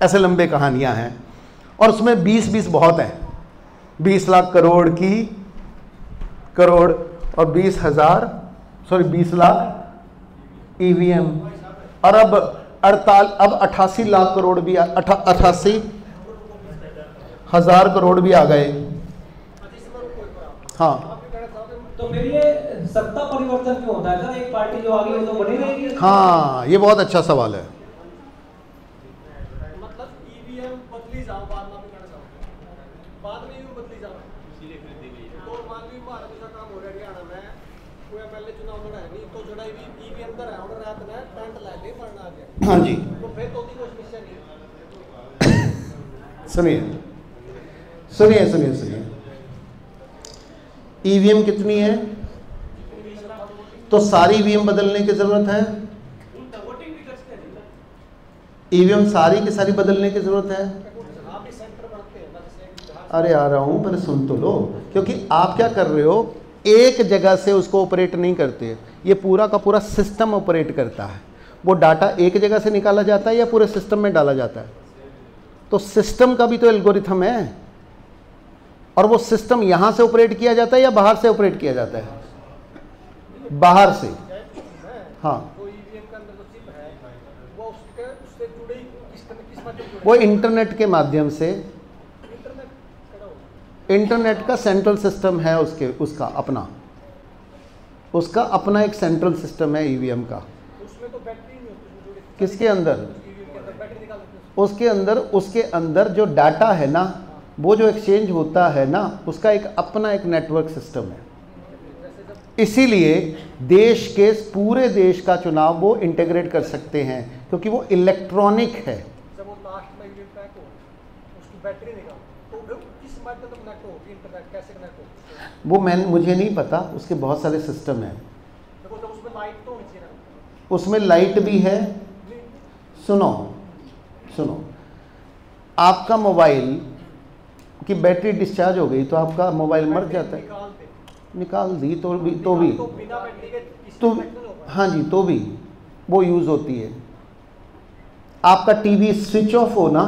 ऐसे लंबे कहानियां हैं। और उसमें 20 बहुत है। 20 लाख करोड़ की करोड़ और 20 लाख ईवीएम। और अब 88 लाख करोड़ भी 88 हजार करोड़ भी आ गए। हाँ, तो फिर ये सत्ता परिवर्तन क्यों होता है सर? एक पार्टी जो आगे वो तो बनी रहेगी। हाँ, ये बहुत अच्छा सवाल है। मतलब ईवीएम बदली जाओ बाद में करना चाहो, बाद में यूं बदली जाओ, इसीलिए खरीदी गई है। तो मान ली भारत का काम हो रहा है हरियाणा में, कोई एमएलए चुनाव लड़ा है नहीं तो जड़ा ईवीएम अंदर है और रात में टेंट ला ले पड़ना आ गया। हाँ जी, तो फिर तो कोई समस्या नहीं। सुनिए ईवीएम कितनी है? तो सारी ईवीएम बदलने की जरूरत है? ईवीएम सारी की सारी बदलने की जरूरत है? अरे आ रहा हूं, पहले सुन तो लो। क्योंकि आप क्या कर रहे हो, एक जगह से उसको ऑपरेट नहीं करते। ये पूरा का पूरा सिस्टम ऑपरेट करता है। वो डाटा एक जगह से निकाला जाता है या पूरे सिस्टम में डाला जाता है? तो सिस्टम का भी तो एल्गोरिथम है। और वो सिस्टम यहां से ऑपरेट किया जाता है या बाहर से ऑपरेट किया जाता है? बाहर से। हाँ, वो इंटरनेट के माध्यम से, इंटरनेट का सेंट्रल सिस्टम है उसका अपना एक सेंट्रल सिस्टम है ईवीएम का। किसके अंदर? उसके अंदर जो डाटा है ना, वो जो एक्सचेंज होता है ना, उसका अपना एक नेटवर्क सिस्टम है। इसीलिए पूरे देश का चुनाव वो इंटीग्रेट कर सकते हैं क्योंकि वो इलेक्ट्रॉनिक है। जब वो लास्ट में ईवीएम पैक हो, उसकी बैटरी निकालो तो किस माध्यम से कनेक्ट हो, इंटरनेट कैसे कनेक्ट हो? वो मुझे नहीं पता, उसके बहुत सारे सिस्टम हैं। देखो तो उसमें लाइट तो होनी चाहिए ना। उसमें लाइट भी है। सुनो सुनो, आपका मोबाइल की बैटरी डिस्चार्ज हो गई तो आपका मोबाइल मर जाता है। निकाल दी तो भी बिना बैटरी के किसी तो कनेक्ट नहीं होगा। हाँ जी, तो भी वो यूज़ होती है। आपका टीवी स्विच ऑफ हो ना,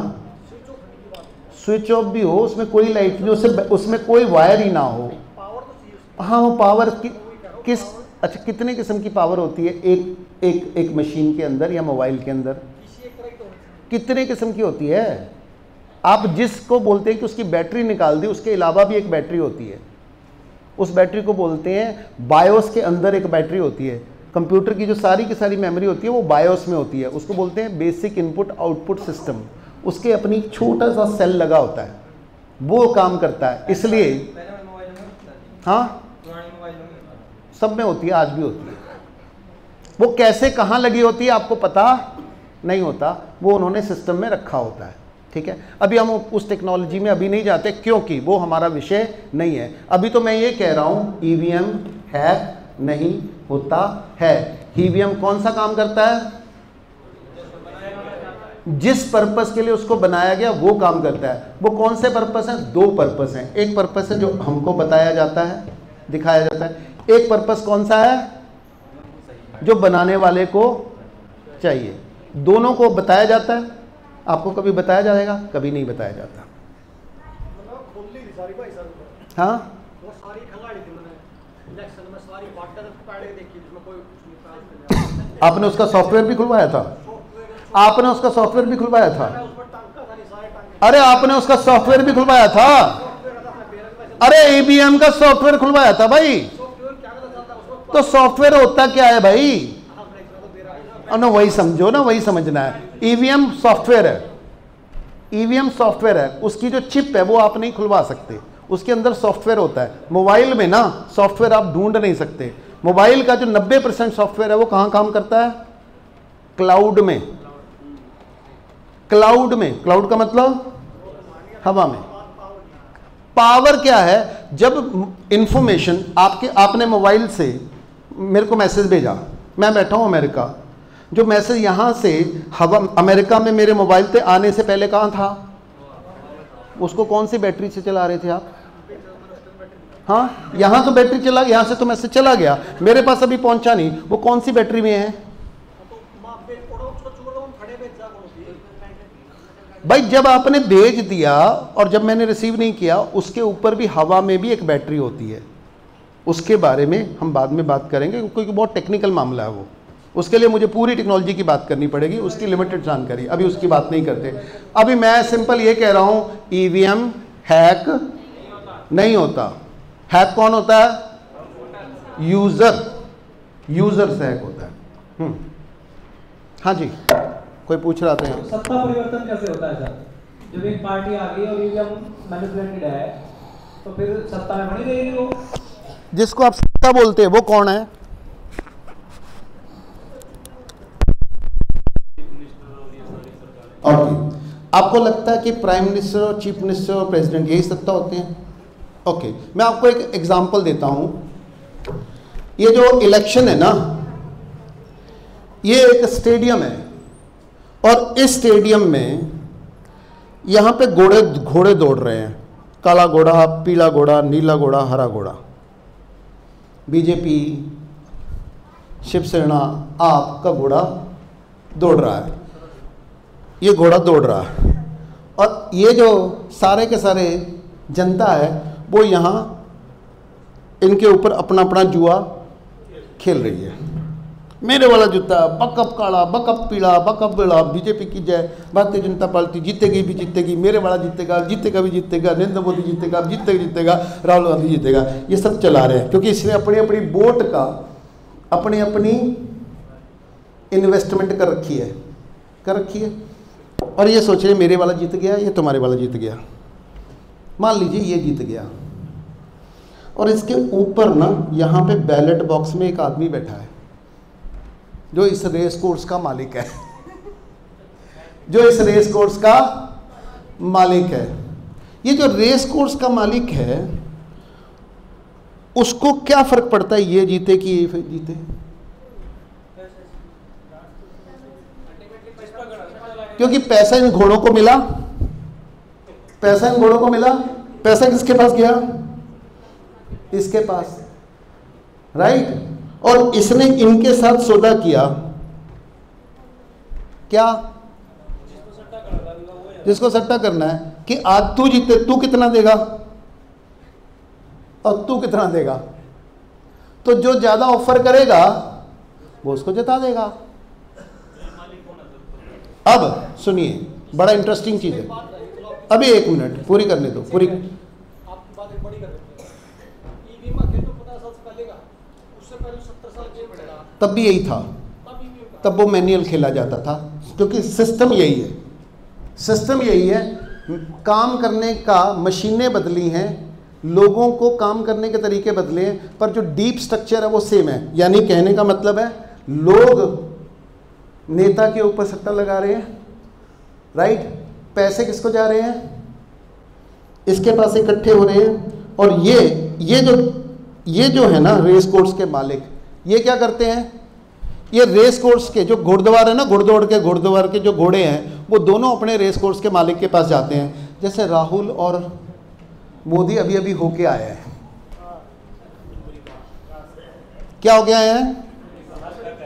स्विच ऑफ भी हो, उसमें कोई लाइट नहीं, उसमें कोई वायर ही ना हो, पावर तो चाहिए। हाँ वो पावर किस अच्छा कितने किस्म की पावर होती है एक मशीन के अंदर या मोबाइल के अंदर? कितने किस्म की होती है? आप जिसको बोलते हैं कि उसकी बैटरी निकाल दी, उसके अलावा भी एक बैटरी होती है। उस बैटरी को बोलते हैं बायोस के अंदर एक बैटरी होती है। कंप्यूटर की जो सारी की सारी मेमोरी होती है वो बायोस में होती है। उसको बोलते हैं बेसिक इनपुट आउटपुट सिस्टम। उसके अपनी छोटा सा सेल लगा होता है, वो काम करता है। इसलिए हाँ, सब में होती है, आज भी होती है। वो कैसे कहाँ लगी होती है आपको पता नहीं होता, वो उन्होंने सिस्टम में रखा होता है। ठीक है, अभी हम उस टेक्नोलॉजी में अभी नहीं जाते क्योंकि वो हमारा विषय नहीं है। अभी तो मैं ये कह रहा हूँ ईवीएम हैक नहीं होता है। ईवीएम कौन सा काम करता है? जिस पर्पस के लिए उसको बनाया गया वो काम करता है। वो कौन से पर्पस हैं? दो पर्पस हैं। एक पर्पस है जो हमको बताया जाता है, दिखाया जाता है। एक पर्पस कौन सा है? जो बनाने वाले को चाहिए। दोनों को बताया जाता है। आपको कभी बताया जाएगा? कभी नहीं बताया जाता। हाँ, वो सारी खंगाड़ी थी मैंने इलेक्शन में, सारी वाटर पैड देखी जिसमें कोई कुछ निकाल। आपने उसका सॉफ्टवेयर भी खुलवाया था? आपने उसका सॉफ्टवेयर भी खुलवाया था? उस पर टांका था नहीं, सारे टांके। अरे आपने उसका सॉफ्टवेयर भी खुलवाया था? अरे ईवीएम का सॉफ्टवेयर खुलवाया था भाई। तो सॉफ्टवेयर होता क्या है भाई? ना वही समझो ना, वही समझना है। ईवीएम सॉफ्टवेयर है, ईवीएम सॉफ्टवेयर है। उसकी जो चिप है वो आप नहीं खुलवा सकते, उसके अंदर सॉफ्टवेयर होता है। मोबाइल में ना सॉफ्टवेयर आप ढूंढ नहीं सकते। मोबाइल का जो 90% सॉफ्टवेयर है वो कहाँ काम करता है? क्लाउड में। क्लाउड में, क्लाउड का मतलब हवा में। पावर क्या है? जब इंफॉर्मेशन आपने मोबाइल से मेरे को मैसेज भेजा, मैं बैठा हूं अमेरिका, जो मैसेज यहां से हवा अमेरिका में मेरे मोबाइल पे आने से पहले कहां था? उसको कौन सी बैटरी से चला रहे थे आप? हाँ, यहां तो बैटरी चला, यहां से तो मैसेज चला गया, मेरे पास अभी पहुंचा नहीं। वो कौन सी बैटरी में है भाई? जब आपने भेज दिया और जब मैंने रिसीव नहीं किया, उसके ऊपर भी हवा में भी एक बैटरी होती है। उसके बारे में हम बाद में बात करेंगे क्योंकि बहुत टेक्निकल मामला है वो। उसके लिए मुझे पूरी टेक्नोलॉजी की बात करनी पड़ेगी, उसकी लिमिटेड जानकारी, अभी उसकी बात नहीं करते। अभी मैं सिंपल ये कह रहा हूं ईवीएम हैक नहीं होता। हैक कौन होता है? यूजर, यूजर से हैक होता है। हाँ जी, कोई पूछ रहा था? सत्ता परिवर्तन कैसे होता है सर? जब एक पार्टी आ गई और ईवीएम मैनिपुलेटेड है तो फिर सत्ता में बनी रहेगी वो? जिसको आप सत्ता बोलते हैं वो कौन है? ओके, आपको लगता है कि प्राइम मिनिस्टर और चीफ मिनिस्टर और प्रेसिडेंट यही सत्ता होते हैं? ओके, मैं आपको एक एग्जांपल देता हूं। ये जो इलेक्शन है ना, ये एक स्टेडियम है और इस स्टेडियम में यहां पे घोड़े दौड़ रहे हैं। काला घोड़ा, पीला घोड़ा, नीला घोड़ा, हरा घोड़ा। बीजेपी, शिवसेना, आप का घोड़ा दौड़ रहा है, ये घोड़ा दौड़ रहा है। और ये जो सारे के सारे जनता है वो यहाँ इनके ऊपर अपना अपना जुआ खेल रही है। मेरे वाला जूता, बकअप काला, बकअप पीला, बकअप बेला, बीजेपी की जय, भारतीय जनता पार्टी जीतेगी भी जीतेगी, मेरे वाला जीतेगा, जीतेगा भी जीतेगा, नरेंद्र मोदी जीतेगा, जीतेगा, राहुल गांधी जीतेगा। ये सब चला रहे हैं क्योंकि इसने अपनी अपनी वोट का अपनी अपनी इन्वेस्टमेंट कर रखी है और ये सोच रहे मेरे वाला जीत गया, ये तुम्हारे वाला जीत गया। मान लीजिए ये जीत गया और इसके ऊपर ना यहाँ पे बैलेट बॉक्स में एक आदमी बैठा है जो इस रेस कोर्स का मालिक है जो इस रेस कोर्स का मालिक है। ये जो रेस कोर्स का मालिक है उसको क्या फर्क पड़ता है ये जीते कि ये जीते? क्योंकि पैसा इन घोड़ों को मिला, पैसा इन घोड़ों को मिला। पैसा किसके पास गया? इसके पास, राइट। और इसने इनके साथ सौदा किया, क्या? जिसको सट्टा करना है कि आज तू जीते, तू कितना देगा और तू कितना देगा, तो जो ज्यादा ऑफर करेगा वो उसको जिता देगा। अब सुनिए, बड़ा इंटरेस्टिंग चीज है। अभी 1 मिनट पूरी करने दो, पूरी। आपकी बात एक बड़ी कर देते हैं। ईवी में खेल तो 50 साल से पहले का, उससे पहले 70 साल जेल पड़ेगा, तब भी यही था, तब वो मैनुअल खेला जाता था, क्योंकि सिस्टम यही है, सिस्टम यही है। काम करने का मशीनें बदली हैं, लोगों को काम करने के तरीके बदले हैं, पर जो डीप स्ट्रक्चर है वो सेम है। यानी कहने का मतलब है लोग नेता के ऊपर सट्टा लगा रहे हैं, राइट। पैसे किसको जा रहे हैं? इसके पास इकट्ठे हो रहे हैं। और ये जो है ना रेस कोर्स के मालिक, ये क्या करते हैं? ये रेस कोर्स के जो घुड़दौड़ है ना, घुड़दौड़ के जो घोड़े हैं, वो दोनों अपने रेस कोर्स के मालिक के पास जाते हैं। जैसे राहुल और मोदी अभी अभी होके आए हैं, क्या होके आए हैं?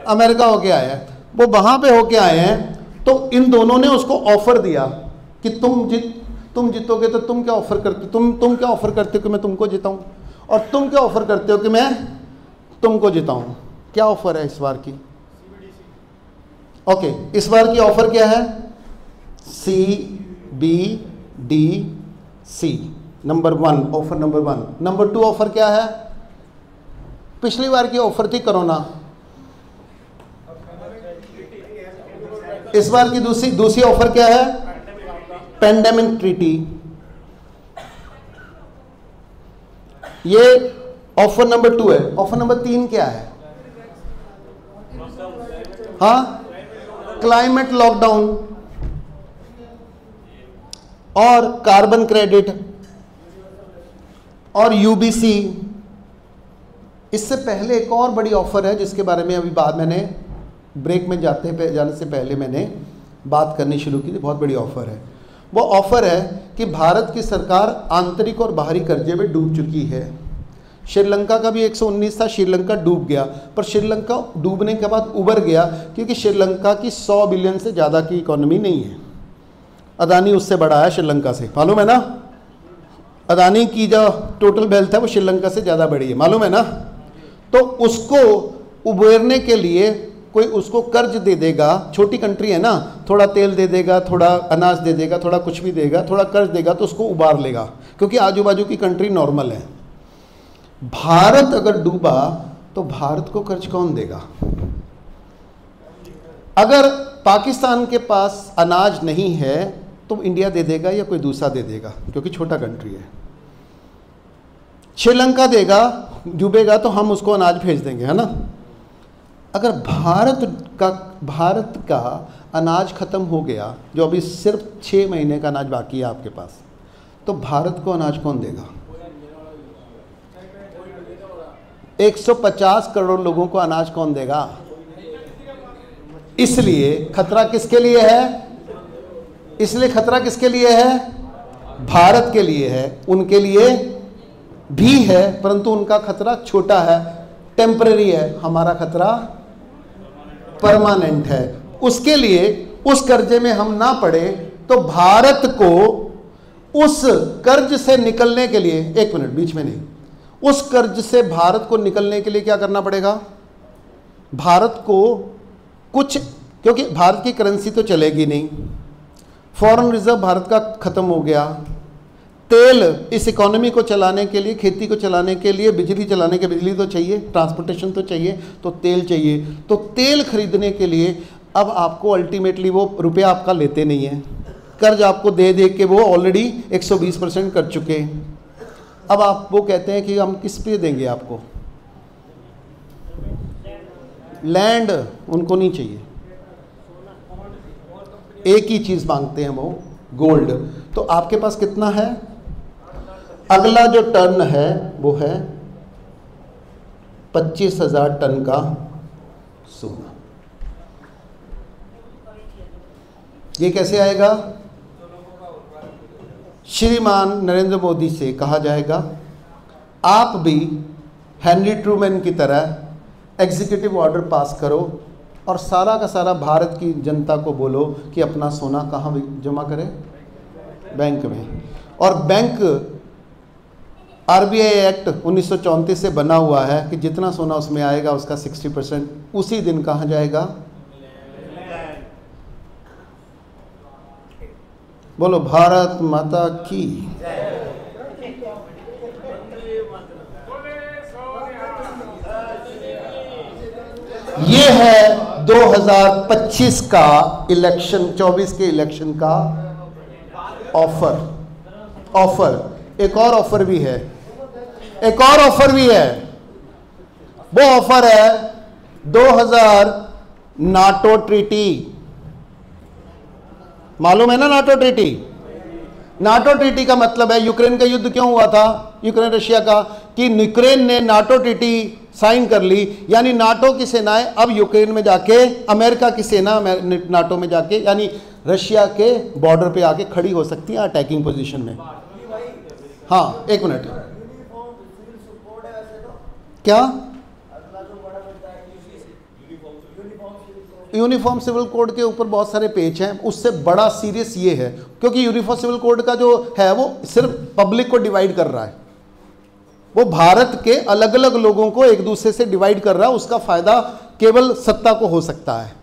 अमेरिका होके आए हैं। वो वहां पे होके आए हैं, तो इन दोनों ने उसको ऑफर दिया कि तुम जीतोगे तो तुम क्या ऑफर करते, तुम क्या ऑफर करते हो कि मैं तुमको जिताऊं, और तुम क्या ऑफर करते हो कि मैं तुमको जिताऊं। क्या ऑफर है इस बार की? ओके, इस बार की ऑफर क्या है? CBDC number 1, offer number 1। Number 2 offer क्या है? पिछली बार की ऑफर थी कोरोना, इस बार की दूसरी ऑफर क्या है? Pandemic treaty. ये ऑफर नंबर 2 है। ऑफर नंबर 3 क्या है? हाँ, क्लाइमेट लॉकडाउन और कार्बन क्रेडिट और UBC। इससे पहले एक और बड़ी ऑफर है जिसके बारे में अभी मैंने ब्रेक में जाने से पहले मैंने बात करनी शुरू की थी। बहुत बड़ी ऑफर है। वो ऑफर है कि भारत की सरकार आंतरिक और बाहरी कर्जे में डूब चुकी है। श्रीलंका का भी 119 था, श्रीलंका डूब गया, पर श्रीलंका डूबने के बाद उबर गया क्योंकि श्रीलंका की 100 बिलियन से ज़्यादा की इकोनॉमी नहीं है। अदानी उससे बड़ा है श्रीलंका से, मालूम है ना। अदानी की जो टोटल वेल्थ है वो श्रीलंका से ज़्यादा बड़ी है, मालूम है ना। तो उसको उबरने के लिए कोई उसको कर्ज दे देगा, छोटी कंट्री है ना, थोड़ा तेल दे देगा, थोड़ा अनाज दे देगा, थोड़ा कुछ भी देगा, थोड़ा कर्ज देगा तो उसको उबार लेगा, क्योंकि आजू बाजू की कंट्री नॉर्मल है। भारत अगर डूबा तो भारत को कर्ज कौन देगा? अगर पाकिस्तान के पास अनाज नहीं है तो इंडिया दे देगा या कोई दूसरा दे देगा, क्योंकि छोटा कंट्री है। श्रीलंका देगा, डूबेगा तो हम उसको अनाज भेज देंगे, है ना। अगर भारत का अनाज खत्म हो गया, जो अभी सिर्फ 6 महीने का अनाज बाकी है आपके पास, तो भारत को अनाज कौन देगा? 150 करोड़ लोगों को अनाज कौन देगा? इसलिए खतरा किसके लिए है? इसलिए खतरा किसके लिए है? भारत के लिए है। उनके लिए भी है, परंतु उनका खतरा छोटा है, टेम्पररी है। हमारा खतरा परमानेंट है। उसके लिए उस कर्जे में हम ना पड़े तो भारत को उस कर्ज से निकलने के लिए, 1 मिनट बीच में नहीं, उस कर्ज से भारत को निकलने के लिए क्या करना पड़ेगा? भारत को कुछ, क्योंकि भारत की करेंसी तो चलेगी नहीं, फॉरेन रिजर्व भारत का खत्म हो गया, तेल इस इकोनॉमी को चलाने के लिए, खेती को चलाने के लिए, बिजली चलाने के बिजली तो चाहिए, ट्रांसपोर्टेशन तो चाहिए, तो तेल चाहिए। तो तेल खरीदने के लिए अब आपको अल्टीमेटली वो रुपया आपका लेते नहीं है, कर्ज आपको दे दे के वो ऑलरेडी 120% कर चुके। अब आप वो कहते हैं कि हम किस पे देंगे आपको? लैंड उनको नहीं चाहिए, एक ही चीज़ मांगते हैं वो, गोल्ड। तो आपके पास कितना है? अगला जो टर्न है वो है 25,000 टन का सोना। ये कैसे आएगा? श्रीमान नरेंद्र मोदी से कहा जाएगा आप भी हेनरी ट्रूमैन की तरह एग्जीक्यूटिव ऑर्डर पास करो और सारा का सारा भारत की जनता को बोलो कि अपना सोना कहाँ जमा करें? बैंक में। और बैंक आरबीआई एक्ट 1934 से बना हुआ है कि जितना सोना उसमें आएगा उसका 60% उसी दिन कहाँ जाएगा? बोलो भारत माता की। ये है 2025 का इलेक्शन, 24 के इलेक्शन का ऑफर। एक और ऑफर भी है, एक और ऑफर भी है। वो ऑफर है 2000 नाटो ट्रीटी। मालूम है ना नाटो ट्रीटी? नाटो ट्रीटी का मतलब है, यूक्रेन का युद्ध क्यों हुआ था, यूक्रेन रशिया का, कि यूक्रेन ने नाटो ट्रीटी साइन कर ली, यानी नाटो की सेनाएं अब यूक्रेन में जाके, अमेरिका की सेना नाटो में जाके, यानी रशिया के बॉर्डर पे आके खड़ी हो सकती है अटैकिंग पोजीशन में। हाँ एक मिनट, क्या यूनिफॉर्म सिविल कोड के ऊपर बहुत सारे पेज हैं, उससे बड़ा सीरियस ये है क्योंकि यूनिफॉर्म सिविल कोड का जो है वो सिर्फ पब्लिक को डिवाइड कर रहा है, वो भारत के अलग अलग लोगों को एक दूसरे से डिवाइड कर रहा है। उसका फायदा केवल सत्ता को हो सकता है,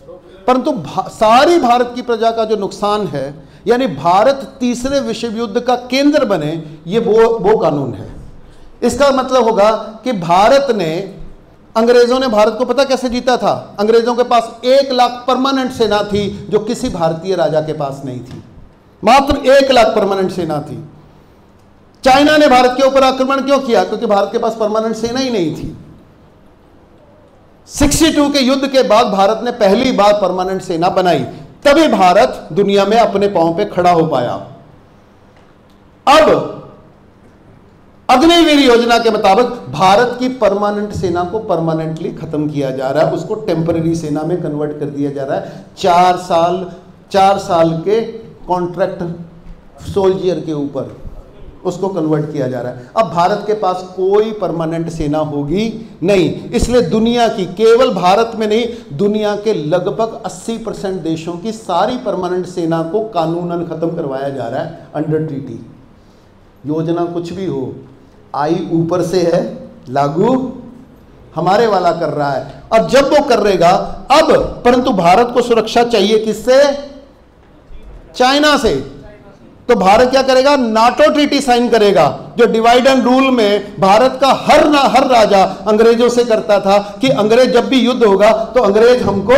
परंतु सारी भारत की प्रजा का जो नुकसान है, यानी भारत तीसरे विश्व युद्ध का केंद्र बने, ये वो कानून है। इसका मतलब होगा कि भारत ने, अंग्रेजों ने भारत को पता कैसे जीता था? अंग्रेजों के पास 1 लाख परमानेंट सेना थी जो किसी भारतीय राजा के पास नहीं थी, मात्र 1 लाख परमानेंट सेना थी। चाइना ने भारत के ऊपर आक्रमण क्यों किया? क्योंकि भारत के पास परमानेंट सेना ही नहीं थी। 62 के युद्ध के बाद भारत ने पहली बार परमानेंट सेना बनाई, तभी भारत दुनिया में अपने पांव पे खड़ा हो पाया। अब अग्निवीर योजना के मुताबिक भारत की परमानेंट सेना को परमानेंटली खत्म किया जा रहा है, उसको टेम्पररी सेना में कन्वर्ट कर दिया जा रहा है। 4 साल के कॉन्ट्रैक्ट सोल्जियर के ऊपर उसको कन्वर्ट किया जा रहा है। अब भारत के पास कोई परमानेंट सेना होगी नहीं, इसलिए दुनिया की, केवल भारत में नहीं, दुनिया के लगभग 80% देशों की सारी परमानेंट सेना को कानूनन खत्म करवाया जा रहा है अंडर ट्रीटी। योजना कुछ भी हो, आई ऊपर से है, लागू हमारे वाला कर रहा है। अब जब वो करेगा, अब परंतु भारत को सुरक्षा चाहिए किससे? चाइना से। तो भारत क्या करेगा? नाटो ट्रीटी साइन करेगा, जो डिवाइड एंड रूल में भारत का हर राजा अंग्रेजों से करता था कि अंग्रेज जब भी युद्ध होगा तो अंग्रेज हमको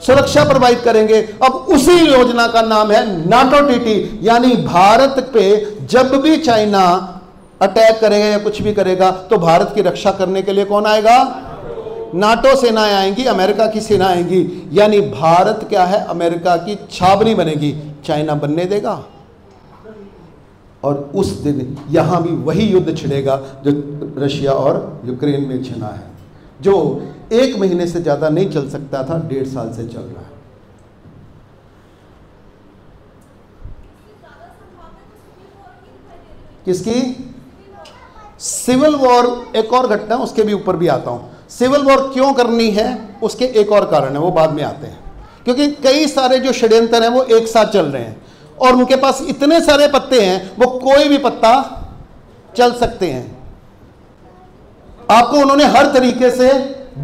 सुरक्षा प्रोवाइड करेंगे। अब उसी योजना का नाम है नाटो ट्रीटी, यानी भारत पे जब भी चाइना अटैक करेगा या कुछ भी करेगा तो भारत की रक्षा करने के लिए कौन आएगा? नाटो सेनाएं आएंगी, अमेरिका की सेना आएंगी, यानी भारत क्या है? अमेरिका की छावनी बनेगी, चाइना बनने देगा। और उस दिन यहां भी वही युद्ध छिड़ेगा जो रशिया और यूक्रेन में छिड़ा है, जो 1 महीने से ज्यादा नहीं चल सकता था, 1.5 साल से चल रहा है। किसकी? सिविल वॉर एक और घटना, उसके भी ऊपर भी आता हूं। सिविल वॉर क्यों करनी है उसके एक और कारण है, वो बाद में आते हैं, क्योंकि कई सारे जो षड्यंत्र हैं वो एक साथ चल रहे हैं और उनके पास इतने सारे पत्ते हैं, वो कोई भी पत्ता चल सकते हैं। आपको उन्होंने हर तरीके से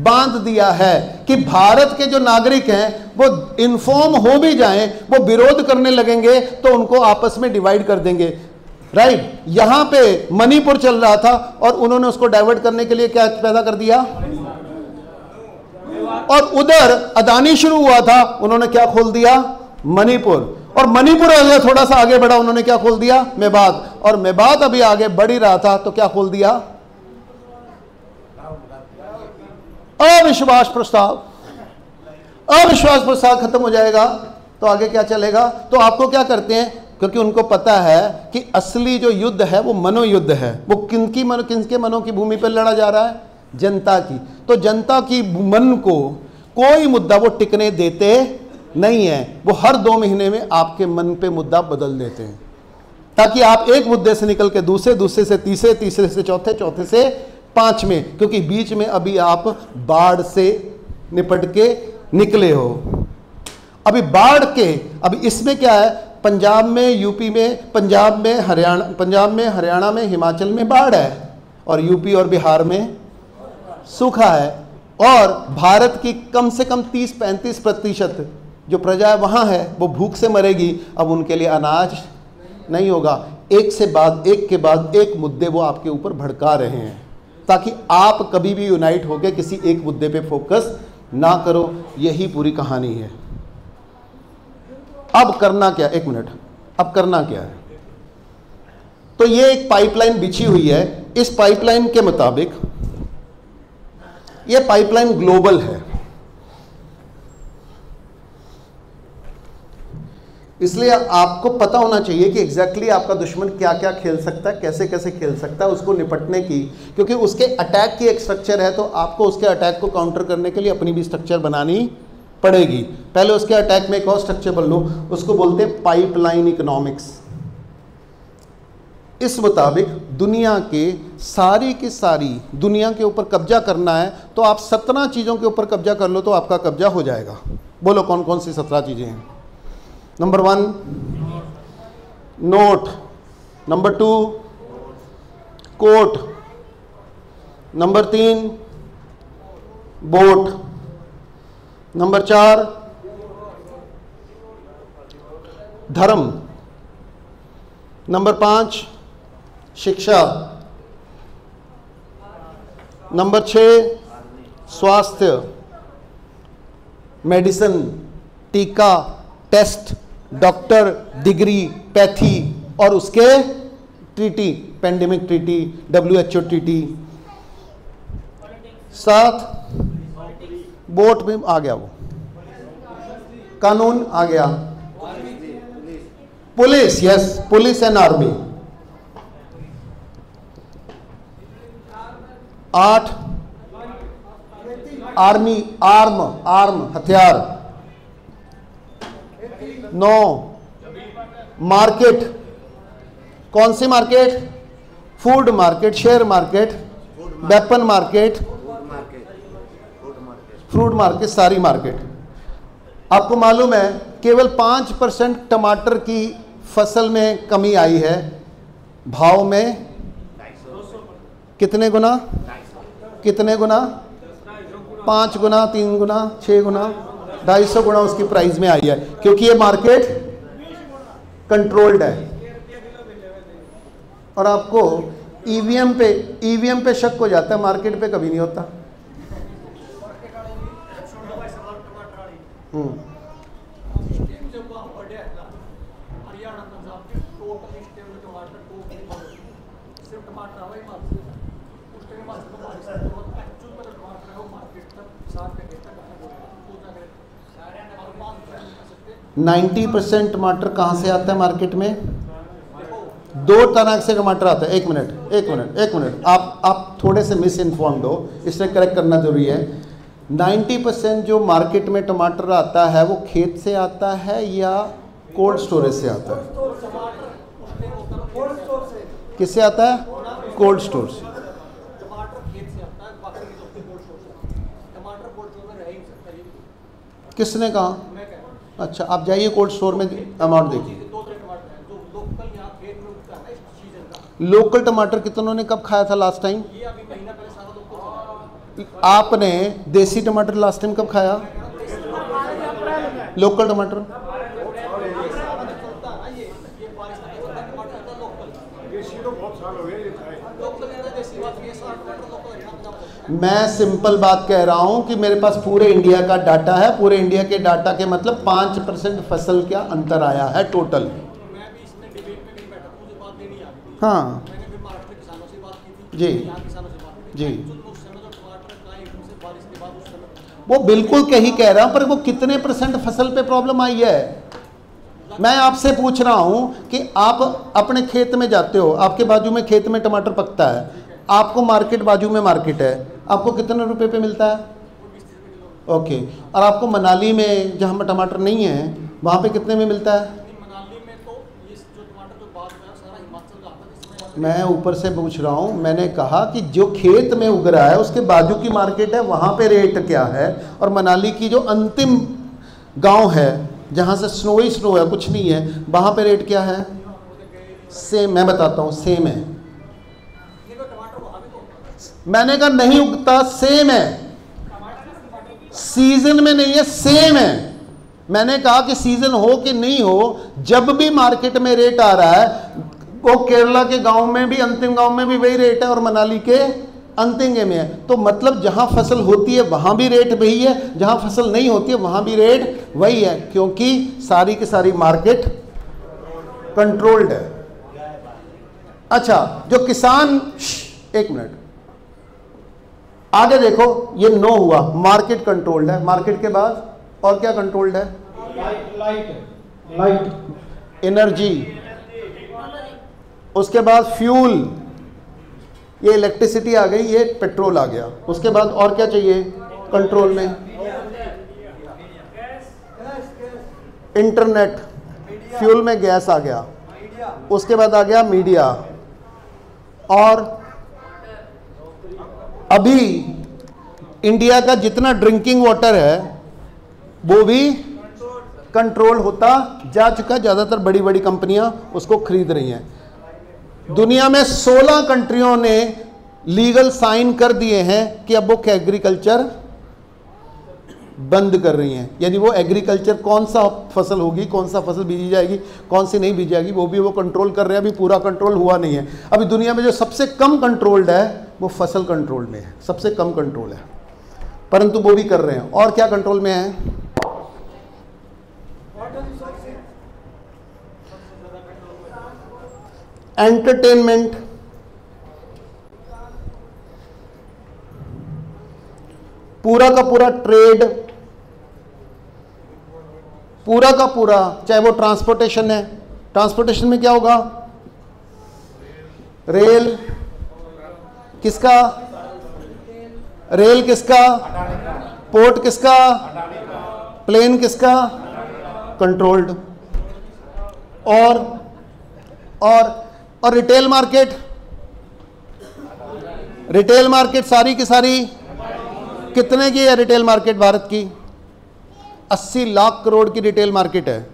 बांध दिया है कि भारत के जो नागरिक हैं वो इन्फॉर्म हो भी जाएं, वो विरोध करने लगेंगे तो उनको आपस में डिवाइड कर देंगे। राइट, यहां पे मणिपुर चल रहा था और उन्होंने उसको डाइवर्ट करने के लिए क्या पैदा कर दिया, और उधर अदानी शुरू हुआ था, उन्होंने क्या खोल दिया? मणिपुर। और मणिपुर अगर थोड़ा सा आगे बढ़ा, उन्होंने क्या खोल दिया? मेवात। और मेवात अभी आगे बढ़ ही रहा था तो क्या खोल दिया? अविश्वास प्रस्ताव। अविश्वास प्रस्ताव खत्म हो जाएगा तो आगे क्या चलेगा? तो आपको क्या करते हैं? क्योंकि उनको पता है कि असली जो युद्ध है वो मनोयुद्ध है। वो किनके मनों की भूमि पर लड़ा जा रहा है? जनता की। तो जनता की मन को कोई मुद्दा वो टिकने देते नहीं है। वो हर 2 महीने में आपके मन पे मुद्दा बदल देते हैं, ताकि आप एक मुद्दे से निकल के दूसरे से तीसरे, तीसरे से चौथे से 5वें, क्योंकि बीच में अभी आप बाढ़ से निपट के निकले हो। अभी बाढ़ के, अभी इसमें क्या है, पंजाब में, यूपी में, पंजाब में, हरियाणा में, हिमाचल में बाढ़ है, और यूपी और बिहार में सूखा है। और भारत की कम से कम 30-35% जो प्रजा वहाँ है वो भूख से मरेगी। अब उनके लिए अनाज नहीं होगा। एक के बाद एक मुद्दे वो आपके ऊपर भड़का रहे हैं, ताकि आप कभी भी यूनाइट होकर किसी एक मुद्दे पे फोकस ना करो। यही पूरी कहानी है। अब करना क्या, एक मिनट, अब करना क्या है? तो ये एक पाइपलाइन बिछी हुई है। इस पाइपलाइन के मुताबिक, ये पाइपलाइन ग्लोबल है, इसलिए आपको पता होना चाहिए कि एग्जैक्टली आपका दुश्मन क्या क्या खेल सकता है, कैसे कैसे खेल सकता है, उसको निपटने की, क्योंकि उसके अटैक की एक स्ट्रक्चर है, तो आपको उसके अटैक को काउंटर करने के लिए अपनी भी स्ट्रक्चर बनानी पड़ेगी। पहले उसके अटैक में एक और स्ट्रक्चर बन लो, उसको बोलते हैं पाइपलाइन इकोनॉमिक्स। इस मुताबिक दुनिया के सारी की सारी दुनिया के ऊपर कब्जा करना है, तो आप 17 चीज़ों के ऊपर कब्जा कर लो तो आपका कब्जा हो जाएगा। बोलो कौन कौन सी 17 चीज़ें हैं? Number 1 note, number 2 coat, number 3 boat, number 4 धर्म, नंबर 5 शिक्षा, नंबर 6 स्वास्थ्य, मेडिसिन, टीका, टेस्ट, डॉक्टर, डिग्री, पैथी, और उसके treaty, pandemic treaty, WHO treaty. 7 vote में आ गया, वो कानून आ गया, police, yes, police and army. 8 army, arm हथियार। 9 मार्केट, कौन सी market? Food market, share market, weapon market, fruit market, सारी मार्केट। आपको मालूम है केवल 5% टमाटर की फसल में कमी आई है, भाव में कितने गुना? 5 गुना, 3 गुना, 6 गुना, 250 गुना उसकी प्राइस में आई है, क्योंकि ये मार्केट कंट्रोल्ड है। और आपको ईवीएम पे शक हो जाता है, मार्केट पे कभी नहीं होता। नाइन्टी 90% टमाटर कहाँ से आता है मार्केट में? 2 तरह से टमाटर आता है। एक मिनट, आप थोड़े से मिस इन्फॉर्म्ड हो, इसलिए करेक्ट करना जरूरी है। 90% जो मार्केट में टमाटर आता है वो खेत से आता है या कोल्ड स्टोरेज से आता है? किससे आता है? कोल्ड स्टोर से। किसने कहा? अच्छा, आप जाइए कोल्ड स्टोर में अमाउंट देखिए। लोकल टमाटर कितनों ने कब खाया था लास्ट टाइम? आपने देसी टमाटर लास्ट टाइम कब खाया? लोकल टमाटर मैं सिंपल बात कह रहा हूं कि मेरे पास पूरे इंडिया का डाटा है। पूरे इंडिया के डाटा के मतलब 5% फसल का अंतर आया है टोटल। हाँ जी जी, वो बिल्कुल कहीं कह रहा हूं, पर वो कितने % फसल पे प्रॉब्लम आई है? मैं आपसे पूछ रहा हूं कि आप अपने खेत में जाते हो, आपके बाजू में खेत में टमाटर पकता है, आपको मार्केट, बाजू में मार्केट है, आपको कितने रुपए पे मिलता है? ओके। और आपको मनाली में जहां टमाटर नहीं है वहां पे कितने में मिलता है? मनाली में तो ये जो टमाटर जो बात है सारा हिमाचल का आता है, जिसमें मैं ऊपर से पूछ रहा हूं, मैंने कहा कि जो खेत में उग रहा है उसके बाजू की मार्केट है, वहां पे रेट क्या है, और मनाली की जो अंतिम गांव है जहां से स्नो ही स्नो है, कुछ नहीं है, वहां पे रेट क्या है? सेम। मैं बताता हूं, सेम है। टमाटर वहाँ भी तो होता है। मैंने कहा नहीं उगता, सेम है, सीजन में नहीं है, सेम है। मैंने कहा कि सीजन हो कि नहीं हो, जब भी मार्केट में रेट आ रहा है, वो केरला के गांव में भी, अंतिम गांव में भी वही रेट है और मनाली के अंतिम में है। तो मतलब जहां फसल होती है वहां भी रेट वही है, जहां फसल नहीं होती है वहां भी रेट वही है, क्योंकि सारी की सारी मार्केट कंट्रोल्ड है। अच्छा, जो किसान, एक मिनट आगे देखो, ये नो हुआ, मार्केट कंट्रोल्ड है। मार्केट के बाद और क्या कंट्रोल्ड है? लाइट, एनर्जी, उसके बाद फ्यूल, ये इलेक्ट्रिसिटी आ गई, ये पेट्रोल आ गया। उसके बाद और क्या चाहिए कंट्रोल में? इंटरनेट, फ्यूल में गैस आ गया, उसके बाद आ गया मीडिया, और अभी इंडिया का जितना ड्रिंकिंग वाटर है वो भी कंट्रोल होता जा चुका। ज़्यादातर बड़ी बड़ी कंपनियां उसको खरीद रही हैं। दुनिया में 16 कंट्रियों ने लीगल साइन कर दिए हैं कि अब वो एग्रीकल्चर बंद कर रही हैं, यानी वो एग्रीकल्चर, कौन सा फसल होगी, कौन सा फसल बीजी जाएगी, कौन सी नहीं बीजी जाएगी, वो भी वो कंट्रोल कर रहे हैं। अभी पूरा कंट्रोल हुआ नहीं है। अभी दुनिया में जो सबसे कम कंट्रोल्ड है वो फसल कंट्रोल में है, सबसे कम कंट्रोल है, परंतु वो भी कर रहे हैं। और क्या कंट्रोल में है? एंटरटेनमेंट, पूरा का पूरा ट्रेड, पूरा का पूरा, चाहे वो ट्रांसपोर्टेशन है, ट्रांसपोर्टेशन में क्या होगा? रेल किसका? रेल किसका? पोर्ट किसका? प्लेन किसका? कंट्रोल्ड। और रिटेल मार्केट, रिटेल मार्केट सारी की सारी कितने की है? रिटेल मार्केट भारत की 80 लाख करोड़ की रिटेल मार्केट है।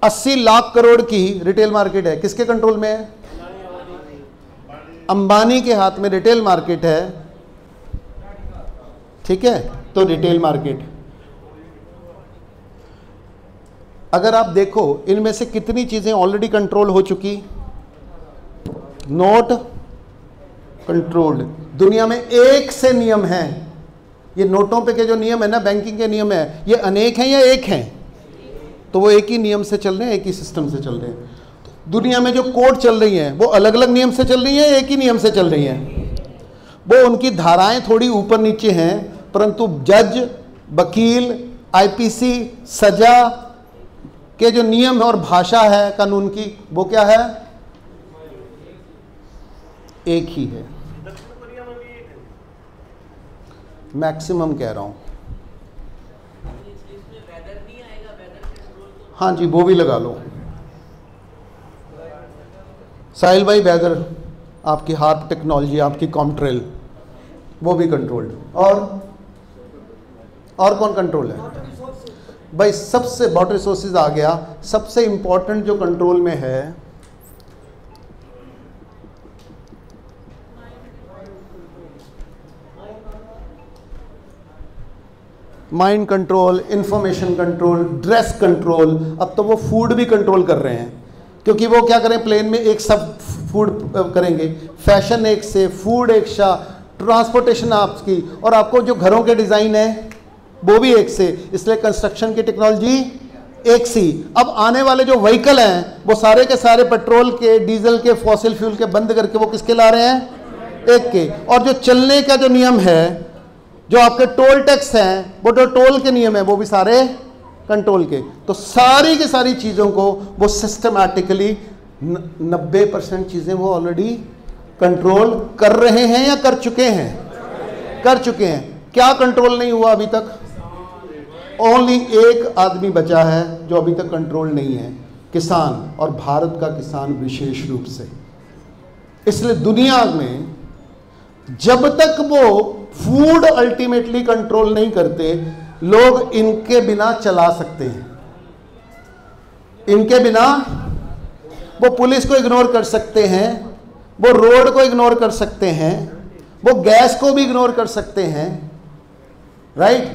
80 लाख करोड़ की रिटेल मार्केट है। किसके कंट्रोल में है? अंबानी के हाथ में रिटेल मार्केट है। ठीक है, तो रिटेल मार्केट, अगर आप देखो इनमें से कितनी चीजें ऑलरेडी कंट्रोल हो चुकी, नोट कंट्रोल्ड। दुनिया में एक से नियम है, ये नोटों पे के जो नियम है ना, बैंकिंग के नियम है, ये अनेक हैं या एक हैं? तो वो एक ही नियम से चल रहे हैं, एक ही सिस्टम से चल रहे हैं। दुनिया में जो कोर्ट चल रही हैं वो अलग अलग नियम से चल रही हैं, एक ही नियम से चल रही हैं। वो उनकी धाराएं थोड़ी ऊपर नीचे हैं, परंतु जज, वकील, आईपीसी, सजा के जो नियम है और भाषा है कानून की, वो क्या है? एक ही है। मैक्सिमम कह रहा हूं। हाँ जी, वो भी लगा लो। साहिल भाई, वेदर, आपकी हार्प टेक्नोलॉजी, आपकी कॉमट्रेल, वो भी कंट्रोल्ड। और कौन कंट्रोल है भाई? सबसे वाटर रिसोर्सेज आ गया। सबसे इंपॉर्टेंट जो कंट्रोल में है, mind control, information control, dress control. अब तो वो फूड भी कंट्रोल कर रहे हैं, क्योंकि वो क्या करें, प्लेन में एक सब फूड करेंगे, फैशन एक से, फूड एक सा, ट्रांसपोर्टेशन आपकी, और आपको जो घरों के डिज़ाइन है वो भी एक से, इसलिए कंस्ट्रक्शन की टेक्नोलॉजी एक सी। अब आने वाले जो व्हीकल हैं वो सारे के सारे पेट्रोल के, डीजल के, फॉसिल फ्यूल के बंद करके वो किसके ला रहे हैं? एक के। और जो चलने का जो नियम है, जो आपके टोल टैक्स हैं, वो जो टोल के नियम है, वो भी सारे कंट्रोल के। तो सारी की सारी चीज़ों को वो सिस्टमैटिकली 90% चीज़ें वो ऑलरेडी कंट्रोल कर रहे हैं या कर चुके हैं, कर चुके हैं। क्या कंट्रोल नहीं हुआ अभी तक? ओनली एक आदमी बचा है जो अभी तक कंट्रोल नहीं है, किसान, और भारत का किसान विशेष रूप से। इसलिए दुनिया में जब तक वो फूड अल्टीमेटली कंट्रोल नहीं करते, लोग इनके बिना चला सकते हैं। इनके बिना वो पुलिस को इग्नोर कर सकते हैं, वो रोड को इग्नोर कर सकते हैं, वो गैस को भी इग्नोर कर सकते हैं, राइट,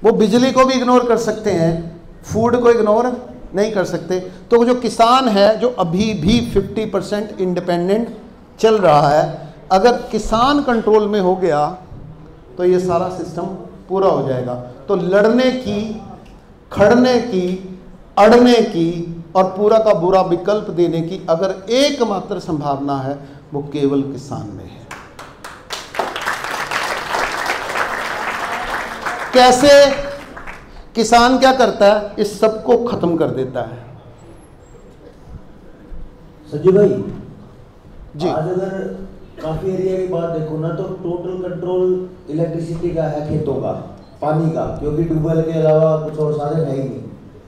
वो बिजली को भी इग्नोर कर सकते हैं, फूड को इग्नोर नहीं कर सकते। तो जो किसान है, जो अभी भी 50% इंडिपेंडेंट चल रहा है, अगर किसान कंट्रोल में हो गया तो ये सारा सिस्टम पूरा हो जाएगा। तो लड़ने की, खड़ने की, अड़ने की और पूरा का पूरा विकल्प देने की अगर एकमात्र संभावना है, वो केवल किसान में है। कैसे? किसान क्या करता है? इस सब को खत्म कर देता है। संजय भाई जी, आज अगर काफी एरिया की बात देखो ना, तो टोटल कंट्रोल इलेक्ट्रिसिटी का है, खेतों का, पानी का, क्योंकि ट्यूबवेल के अलावा कुछ और साधन है ही नहीं।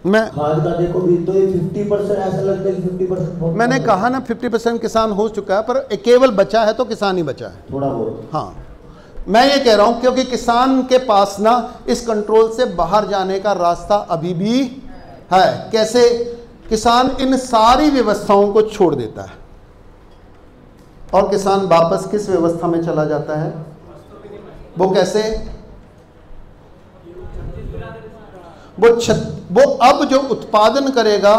मैं खाद का देखो भी तो ये 50% ऐसा लगता है कि 50% मैंने कहा ना 50% किसान हो चुका है, पर केवल बचा है तो किसान ही बचा है, थोड़ा बहुत। हाँ, मैं ये कह रहा हूं क्योंकि किसान के पास ना इस कंट्रोल से बाहर जाने का रास्ता अभी भी है। कैसे? किसान इन सारी व्यवस्थाओं को छोड़ देता है और किसान वापस किस व्यवस्था में चला जाता है? वो कैसे? वो अब जो उत्पादन करेगा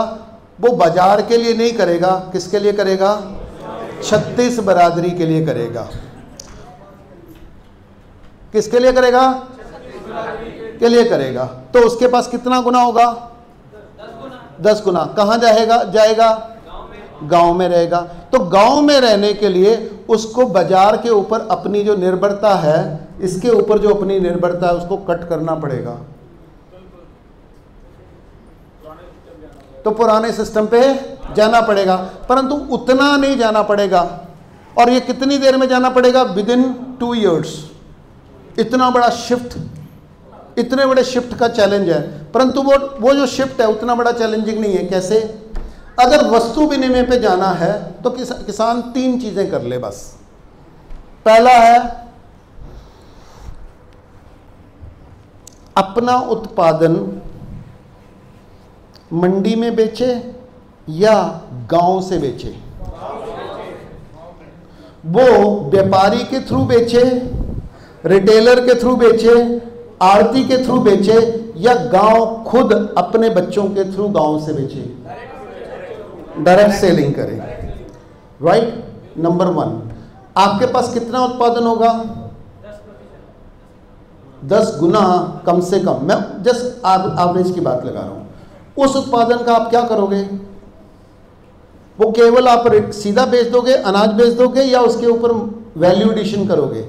वो बाजार के लिए नहीं करेगा, किसके लिए करेगा? 36 बरादरी के लिए करेगा। किसके लिए करेगा? के लिए करेगा। तो उसके पास कितना गुना होगा? 10 गुना। कहां जाएगा? गांव में रहेगा। तो गांव में रहने के लिए उसको बाजार के ऊपर अपनी जो निर्भरता है, इसके ऊपर जो अपनी निर्भरता है, उसको कट करना पड़ेगा। तो पुराने सिस्टम पे जाना पड़ेगा, परंतु उतना नहीं जाना पड़ेगा। और ये कितनी देर में जाना पड़ेगा? Within 2 years। इतना बड़ा शिफ्ट, इतने बड़े शिफ्ट का चैलेंज है, परंतु वो जो शिफ्ट है उतना बड़ा चैलेंजिंग नहीं है। कैसे? अगर वस्तु विनिमय पे जाना है तो किसान 3 चीजें कर ले बस। पहला है अपना उत्पादन मंडी में बेचे या गांव से बेचे। वो व्यापारी के थ्रू बेचे, रिटेलर के थ्रू बेचे, आड़ती के थ्रू बेचे, या गांव खुद अपने बच्चों के थ्रू गांव से बेचे, डायरेक्ट सेलिंग करें। राइट? नंबर 1, आपके पास कितना उत्पादन होगा? 10 गुना कम से कम। मैं जस्ट एवरेज की बात लगा रहा हूं। उस उत्पादन का आप क्या करोगे? वो केवल आप सीधा बेच दोगे, अनाज बेच दोगे, या उसके ऊपर वैल्यू एडिशन करोगे?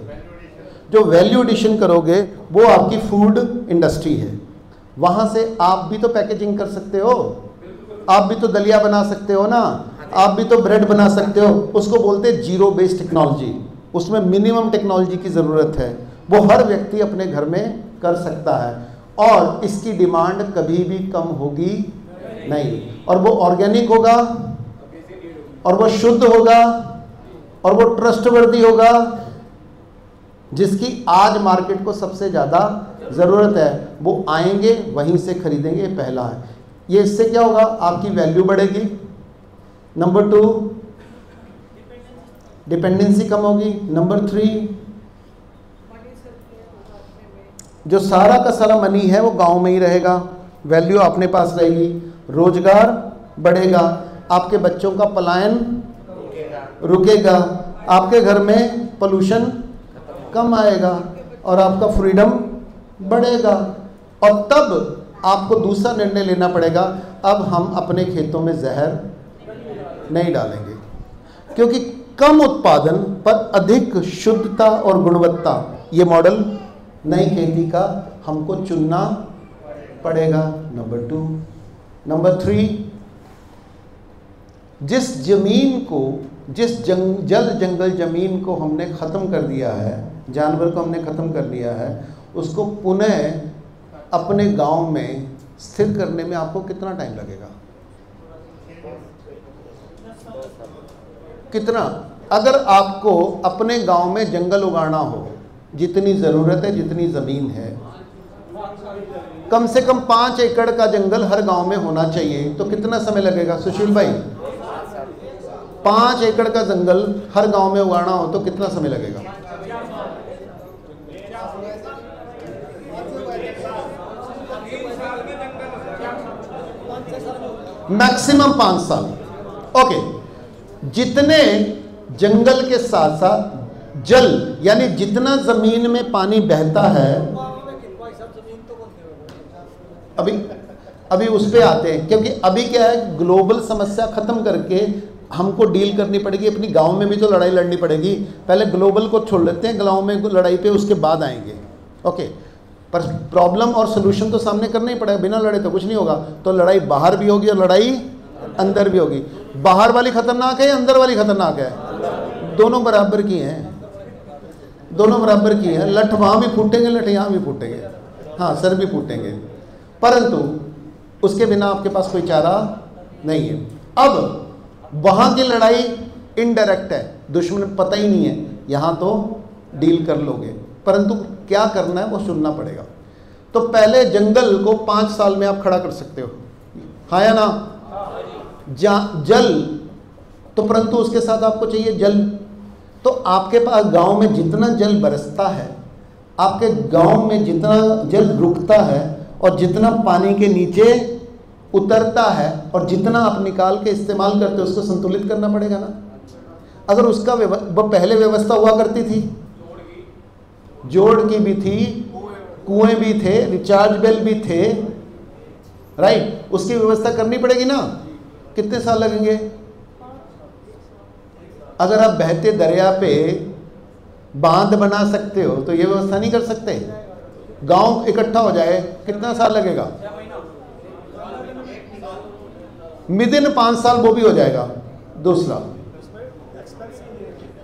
जो वैल्यू एडिशन करोगे वो आपकी फूड इंडस्ट्री है। वहां से आप भी तो पैकेजिंग कर सकते हो, आप भी तो दलिया बना सकते हो ना, आप भी तो ब्रेड बना सकते हो। उसको बोलते हैं जीरो बेस्ड टेक्नोलॉजी। उसमें मिनिमम टेक्नोलॉजी की ज़रूरत है, वो हर व्यक्ति अपने घर में कर सकता है, और इसकी डिमांड कभी भी कम होगी नहीं। और वो ऑर्गेनिक होगा, और वो शुद्ध होगा, और वो ट्रस्टवर्दी होगा, जिसकी आज मार्केट को सबसे ज़्यादा ज़रूरत है। वो आएंगे, वहीं से खरीदेंगे, पहला है ये। इससे क्या होगा? आपकी वैल्यू बढ़ेगी। नंबर 2, डिपेंडेंसी कम होगी। नंबर 3, जो सारा का सारा मनी है वो गांव में ही रहेगा, वैल्यू अपने पास रहेगी, रोजगार बढ़ेगा, आपके बच्चों का पलायन रुकेगा, आपके घर में पोल्यूशन कम आएगा, और आपका फ्रीडम बढ़ेगा। और तब आपको दूसरा निर्णय लेना पड़ेगा, अब हम अपने खेतों में जहर नहीं डालेंगे, क्योंकि कम उत्पादन पर अधिक शुद्धता और गुणवत्ता, ये मॉडल नई खेती का हमको चुनना पड़ेगा। नंबर 2। नंबर 3, जिस जमीन को, जिस जल जंगल जमीन को हमने ख़त्म कर दिया है, जानवर को हमने ख़त्म कर दिया है, उसको पुनः अपने गांव में स्थिर करने में आपको कितना टाइम लगेगा? कितना? अगर आपको अपने गांव में जंगल उगाना हो, जितनी ज़रूरत है, जितनी ज़मीन है, कम से कम 5 एकड़ का जंगल हर गांव में होना चाहिए, तो कितना समय लगेगा सुशील भाई? 5 एकड़ का जंगल हर गांव में उगाना हो तो कितना समय लगेगा? मैक्सिमम 5 साल। ओके, जितने जंगल के साथ साथ जल, यानी जितना जमीन में पानी बहता है, अभी उस पे आते हैं, क्योंकि अभी क्या है, ग्लोबल समस्या खत्म करके हमको डील करनी पड़ेगी, अपनी गांव में भी तो लड़ाई लड़नी पड़ेगी। पहले ग्लोबल को छोड़ लेते हैं, गांव में लड़ाई पे उसके बाद आएंगे। ओके, पर प्रॉब्लम और सोल्यूशन तो सामने करना ही पड़ेगा, बिना लड़े तो कुछ नहीं होगा। तो लड़ाई बाहर भी होगी और लड़ाई अंदर भी होगी। बाहर वाली खतरनाक है, अंदर वाली खतरनाक है? दोनों बराबर की हैं, दोनों बराबर की हैं। लठ वहाँ भी फूटेंगे, लठ यहाँ भी फूटेंगे, हाँ सर भी फूटेंगे, परंतु उसके बिना आपके पास कोई चारा नहीं है। अब वहाँ की लड़ाई इनडायरेक्ट है, दुश्मन पता ही नहीं है, यहाँ तो डील कर लोगे, परंतु क्या करना है वो सुनना पड़ेगा। तो पहले जंगल को 5 साल में आप खड़ा कर सकते हो, हाँ या ना? जल तो, परंतु उसके साथ आपको चाहिए जल। तो आपके पास गांव में जितना जल बरसता है, आपके गांव में जितना जल रुकता है और जितना पानी के नीचे उतरता है और जितना आप निकाल के इस्तेमाल करते हो, उसको संतुलित करना पड़ेगा ना। अगर उसका वो पहले व्यवस्था हुआ करती थी, जोड़ की भी थी, कुएं भी थे, रिचार्ज बेल भी थे, राइट, उसकी व्यवस्था करनी पड़ेगी ना। कितने साल लगेंगे? अगर आप बहते दरिया पे बांध बना सकते हो तो ये व्यवस्था नहीं कर सकते? गांव इकट्ठा हो जाए, कितना साल लगेगा? विदिन 5 साल वो भी हो जाएगा। दूसरा,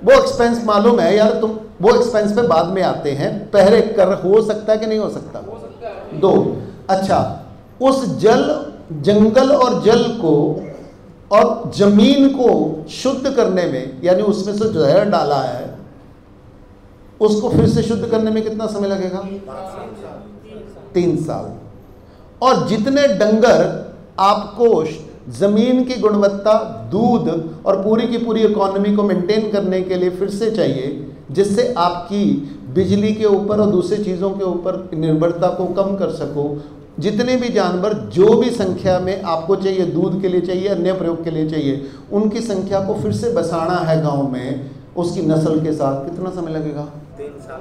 वो एक्सपेंस मालूम है यार, तुम वो एक्सपेंस पे बाद में आते हैं, पहले कर हो सकता है कि नहीं हो सकता? 2, अच्छा, उस जंगल और जल को और जमीन को शुद्ध करने में, यानी उसमें से जहर डाला है, उसको फिर से शुद्ध करने में कितना समय लगेगा? 3 साल। और जितने डंगर आपको जमीन की गुणवत्ता, दूध और पूरी की पूरी इकोनॉमी को मेंटेन करने के लिए फिर से चाहिए, जिससे आपकी बिजली के ऊपर और दूसरी चीज़ों के ऊपर निर्भरता को कम कर सको, जितने भी जानवर जो भी संख्या में आपको चाहिए, दूध के लिए चाहिए, अन्य प्रयोग के लिए चाहिए, उनकी संख्या को फिर से बसाना है गांव में, उसकी नस्ल के साथ, कितना समय लगेगा? 3 साल।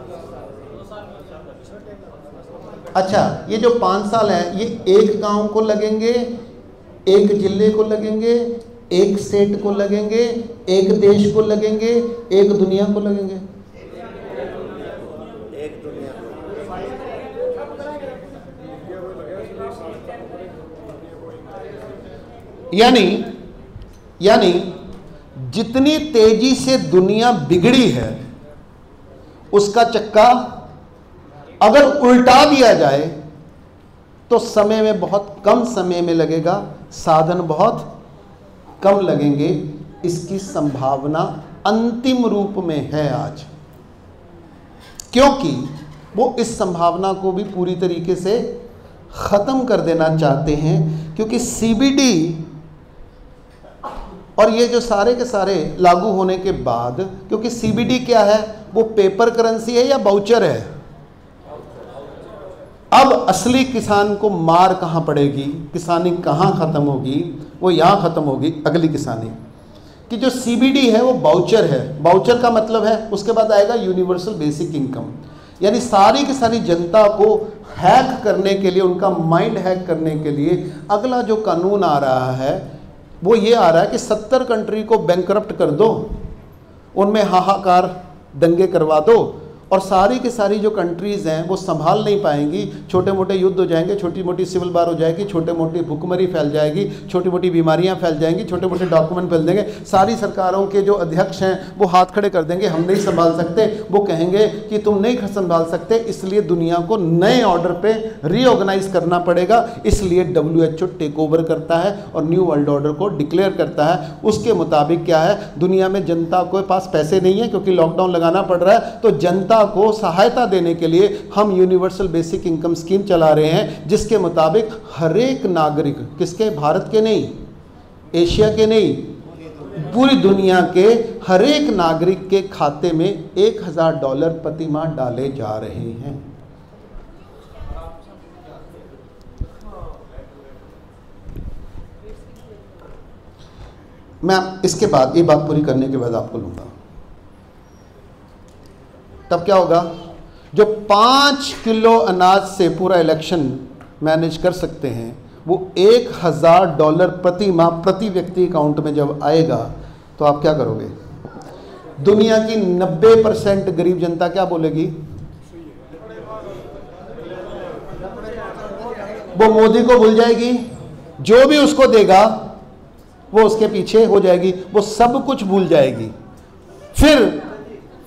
अच्छा, ये जो 5 साल है, ये एक गांव को लगेंगे, एक जिले को लगेंगे, एक स्टेट को लगेंगे, एक देश को लगेंगे, एक दुनिया को लगेंगे? एक दुनिया को। यानी जितनी तेजी से दुनिया बिगड़ी है, उसका चक्का अगर उल्टा दिया जाए तो समय में, बहुत कम समय में लगेगा, साधन बहुत कम लगेंगे। इसकी संभावना अंतिम रूप में है आज, क्योंकि वो इस संभावना को भी पूरी तरीके से ख़त्म कर देना चाहते हैं, क्योंकि सीबीडी और ये जो सारे के सारे लागू होने के बाद, क्योंकि सीबीडी क्या है, वो पेपर करेंसी है या बाउचर है? अब असली किसान को मार कहाँ पड़ेगी, किसानी कहाँ ख़त्म होगी? वो यहाँ ख़त्म होगी अगली किसानी कि जो सीबीडी है वो बाउचर है। बाउचर का मतलब है, उसके बाद आएगा यूनिवर्सल बेसिक इनकम, यानी सारी की सारी जनता को हैक करने के लिए, उनका माइंड हैक करने के लिए अगला जो कानून आ रहा है वो ये आ रहा है कि 70 कंट्री को बैंकरप्ट कर दो, उनमें हाहाकार दंगे करवा दो, और सारी की सारी जो कंट्रीज़ हैं वो संभाल नहीं पाएंगी, छोटे मोटे युद्ध हो जाएंगे, छोटी मोटी सिविल वार हो जाएगी, छोटे मोटी भुखमरी फैल जाएगी, छोटी मोटी बीमारियां फैल जाएंगी, छोटे मोटे डॉक्यूमेंट फैल देंगे। सारी सरकारों के जो अध्यक्ष हैं वो हाथ खड़े कर देंगे, हम नहीं संभाल सकते। वो कहेंगे कि तुम नहीं संभाल सकते, इसलिए दुनिया को नए ऑर्डर पे रीऑर्गेनाइज करना पड़ेगा। इसलिए WHO टेक ओवर करता है और न्यू वर्ल्ड ऑर्डर को डिक्लेयर करता है। उसके मुताबिक क्या है, दुनिया में जनता के पास पैसे नहीं है क्योंकि लॉकडाउन लगाना पड़ रहा है, तो जनता को सहायता देने के लिए हम यूनिवर्सल बेसिक इनकम स्कीम चला रहे हैं, जिसके मुताबिक हर एक नागरिक, किसके, भारत के नहीं, एशिया के नहीं, पूरी दुनिया के हर एक नागरिक के खाते में $1000 प्रति माह डाले जा रहे हैं। मैं इसके बाद ये बात पूरी करने के बाद आपको लूंगा, तब क्या होगा, जो 5 किलो अनाज से पूरा इलेक्शन मैनेज कर सकते हैं वो $1000 प्रति माह प्रति व्यक्ति अकाउंट में जब आएगा तो आप क्या करोगे? दुनिया की 90% गरीब जनता क्या बोलेगी? वो मोदी को भूल जाएगी, जो भी उसको देगा वो उसके पीछे हो जाएगी, वो सब कुछ भूल जाएगी।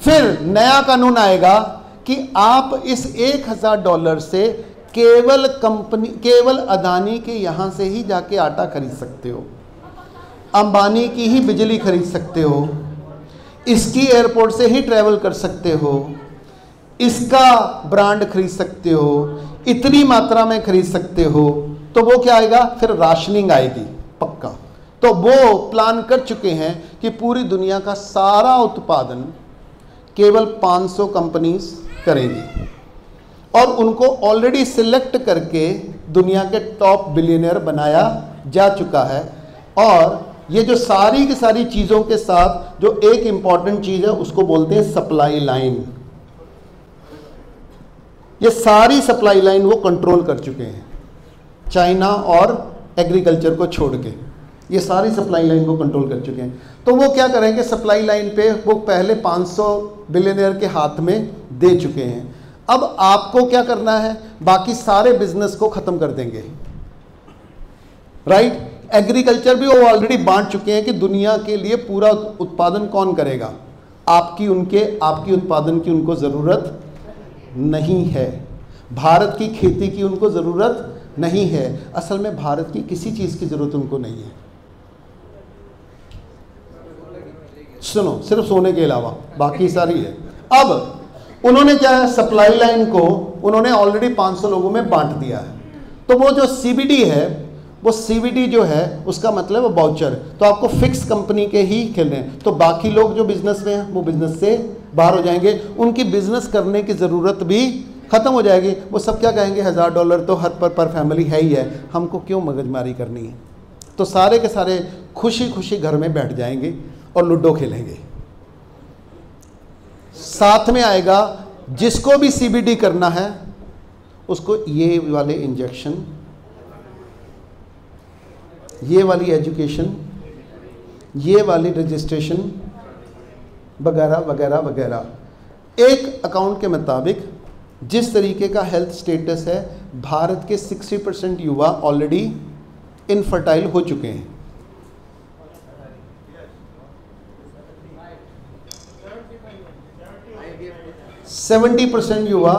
फिर नया कानून आएगा कि आप इस $1000 से केवल अदानी के यहां से ही जाके आटा खरीद सकते हो, अंबानी की ही बिजली खरीद सकते हो, इसकी एयरपोर्ट से ही ट्रैवल कर सकते हो, इसका ब्रांड खरीद सकते हो, इतनी मात्रा में खरीद सकते हो। तो वो क्या आएगा? फिर राशनिंग आएगी पक्का। तो वो प्लान कर चुके हैं कि पूरी दुनिया का सारा उत्पादन केवल 500 कंपनीज करेंगी और उनको ऑलरेडी सिलेक्ट करके दुनिया के टॉप बिलियनियर बनाया जा चुका है। और ये जो सारी की सारी चीज़ों के साथ जो एक इंपॉर्टेंट चीज़ है उसको बोलते हैं सप्लाई लाइन। ये सारी सप्लाई लाइन वो कंट्रोल कर चुके हैं, चाइना और एग्रीकल्चर को छोड़ के ये सारी सप्लाई लाइन को कंट्रोल कर चुके हैं। तो वो क्या करेंगे, सप्लाई लाइन पे वो पहले 500 बिलियनियर के हाथ में दे चुके हैं। अब आपको क्या करना है, बाकी सारे बिजनेस को खत्म कर देंगे, राइट। एग्रीकल्चर भी वो ऑलरेडी बांट चुके हैं कि दुनिया के लिए पूरा उत्पादन कौन करेगा। आपकी उत्पादन की उनको ज़रूरत नहीं है, भारत की खेती की उनको ज़रूरत नहीं है। असल में भारत की किसी चीज़ की ज़रूरत उनको नहीं है। सुनो, सिर्फ सोने के अलावा बाकी सारी है। अब उन्होंने क्या है, सप्लाई लाइन को उन्होंने ऑलरेडी 500 लोगों में बांट दिया है। तो वो जो CBD है, वो CBD जो है उसका मतलब वो वाउचर, तो आपको फिक्स कंपनी के ही खेलने हैं। तो बाकी लोग जो बिजनेस में हैं वो बिजनेस से बाहर हो जाएंगे, उनकी बिजनेस करने की ज़रूरत भी ख़त्म हो जाएगी। वो सब क्या कहेंगे, $1000 तो हर पर फैमिली है ही है, हमको क्यों मगजमारी करनी है। तो सारे के सारे खुशी खुशी घर में बैठ जाएंगे और लूडो खेलेंगे। साथ में आएगा जिसको भी CBD करना है उसको ये वाले इंजेक्शन, ये वाली एजुकेशन, ये वाली रजिस्ट्रेशन वगैरह वगैरह वगैरह। एक अकाउंट के मुताबिक जिस तरीके का हेल्थ स्टेटस है, भारत के 60% युवा ऑलरेडी इनफर्टाइल हो चुके हैं। 70% युवा,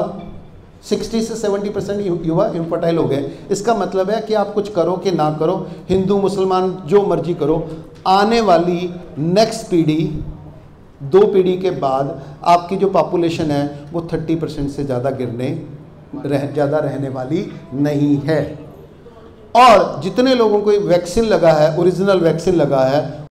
60 से 70% युवा इनफर्टाइल हो गए। इसका मतलब है कि आप कुछ करो कि ना करो, हिंदू मुसलमान जो मर्जी करो, आने वाली नेक्स्ट पीढ़ी, 2 पीढ़ी के बाद आपकी जो पॉपुलेशन है वो 30% से ज़्यादा ज़्यादा रहने वाली नहीं है। और जितने लोगों को वैक्सीन लगा है, ओरिजिनल वैक्सीन लगा है,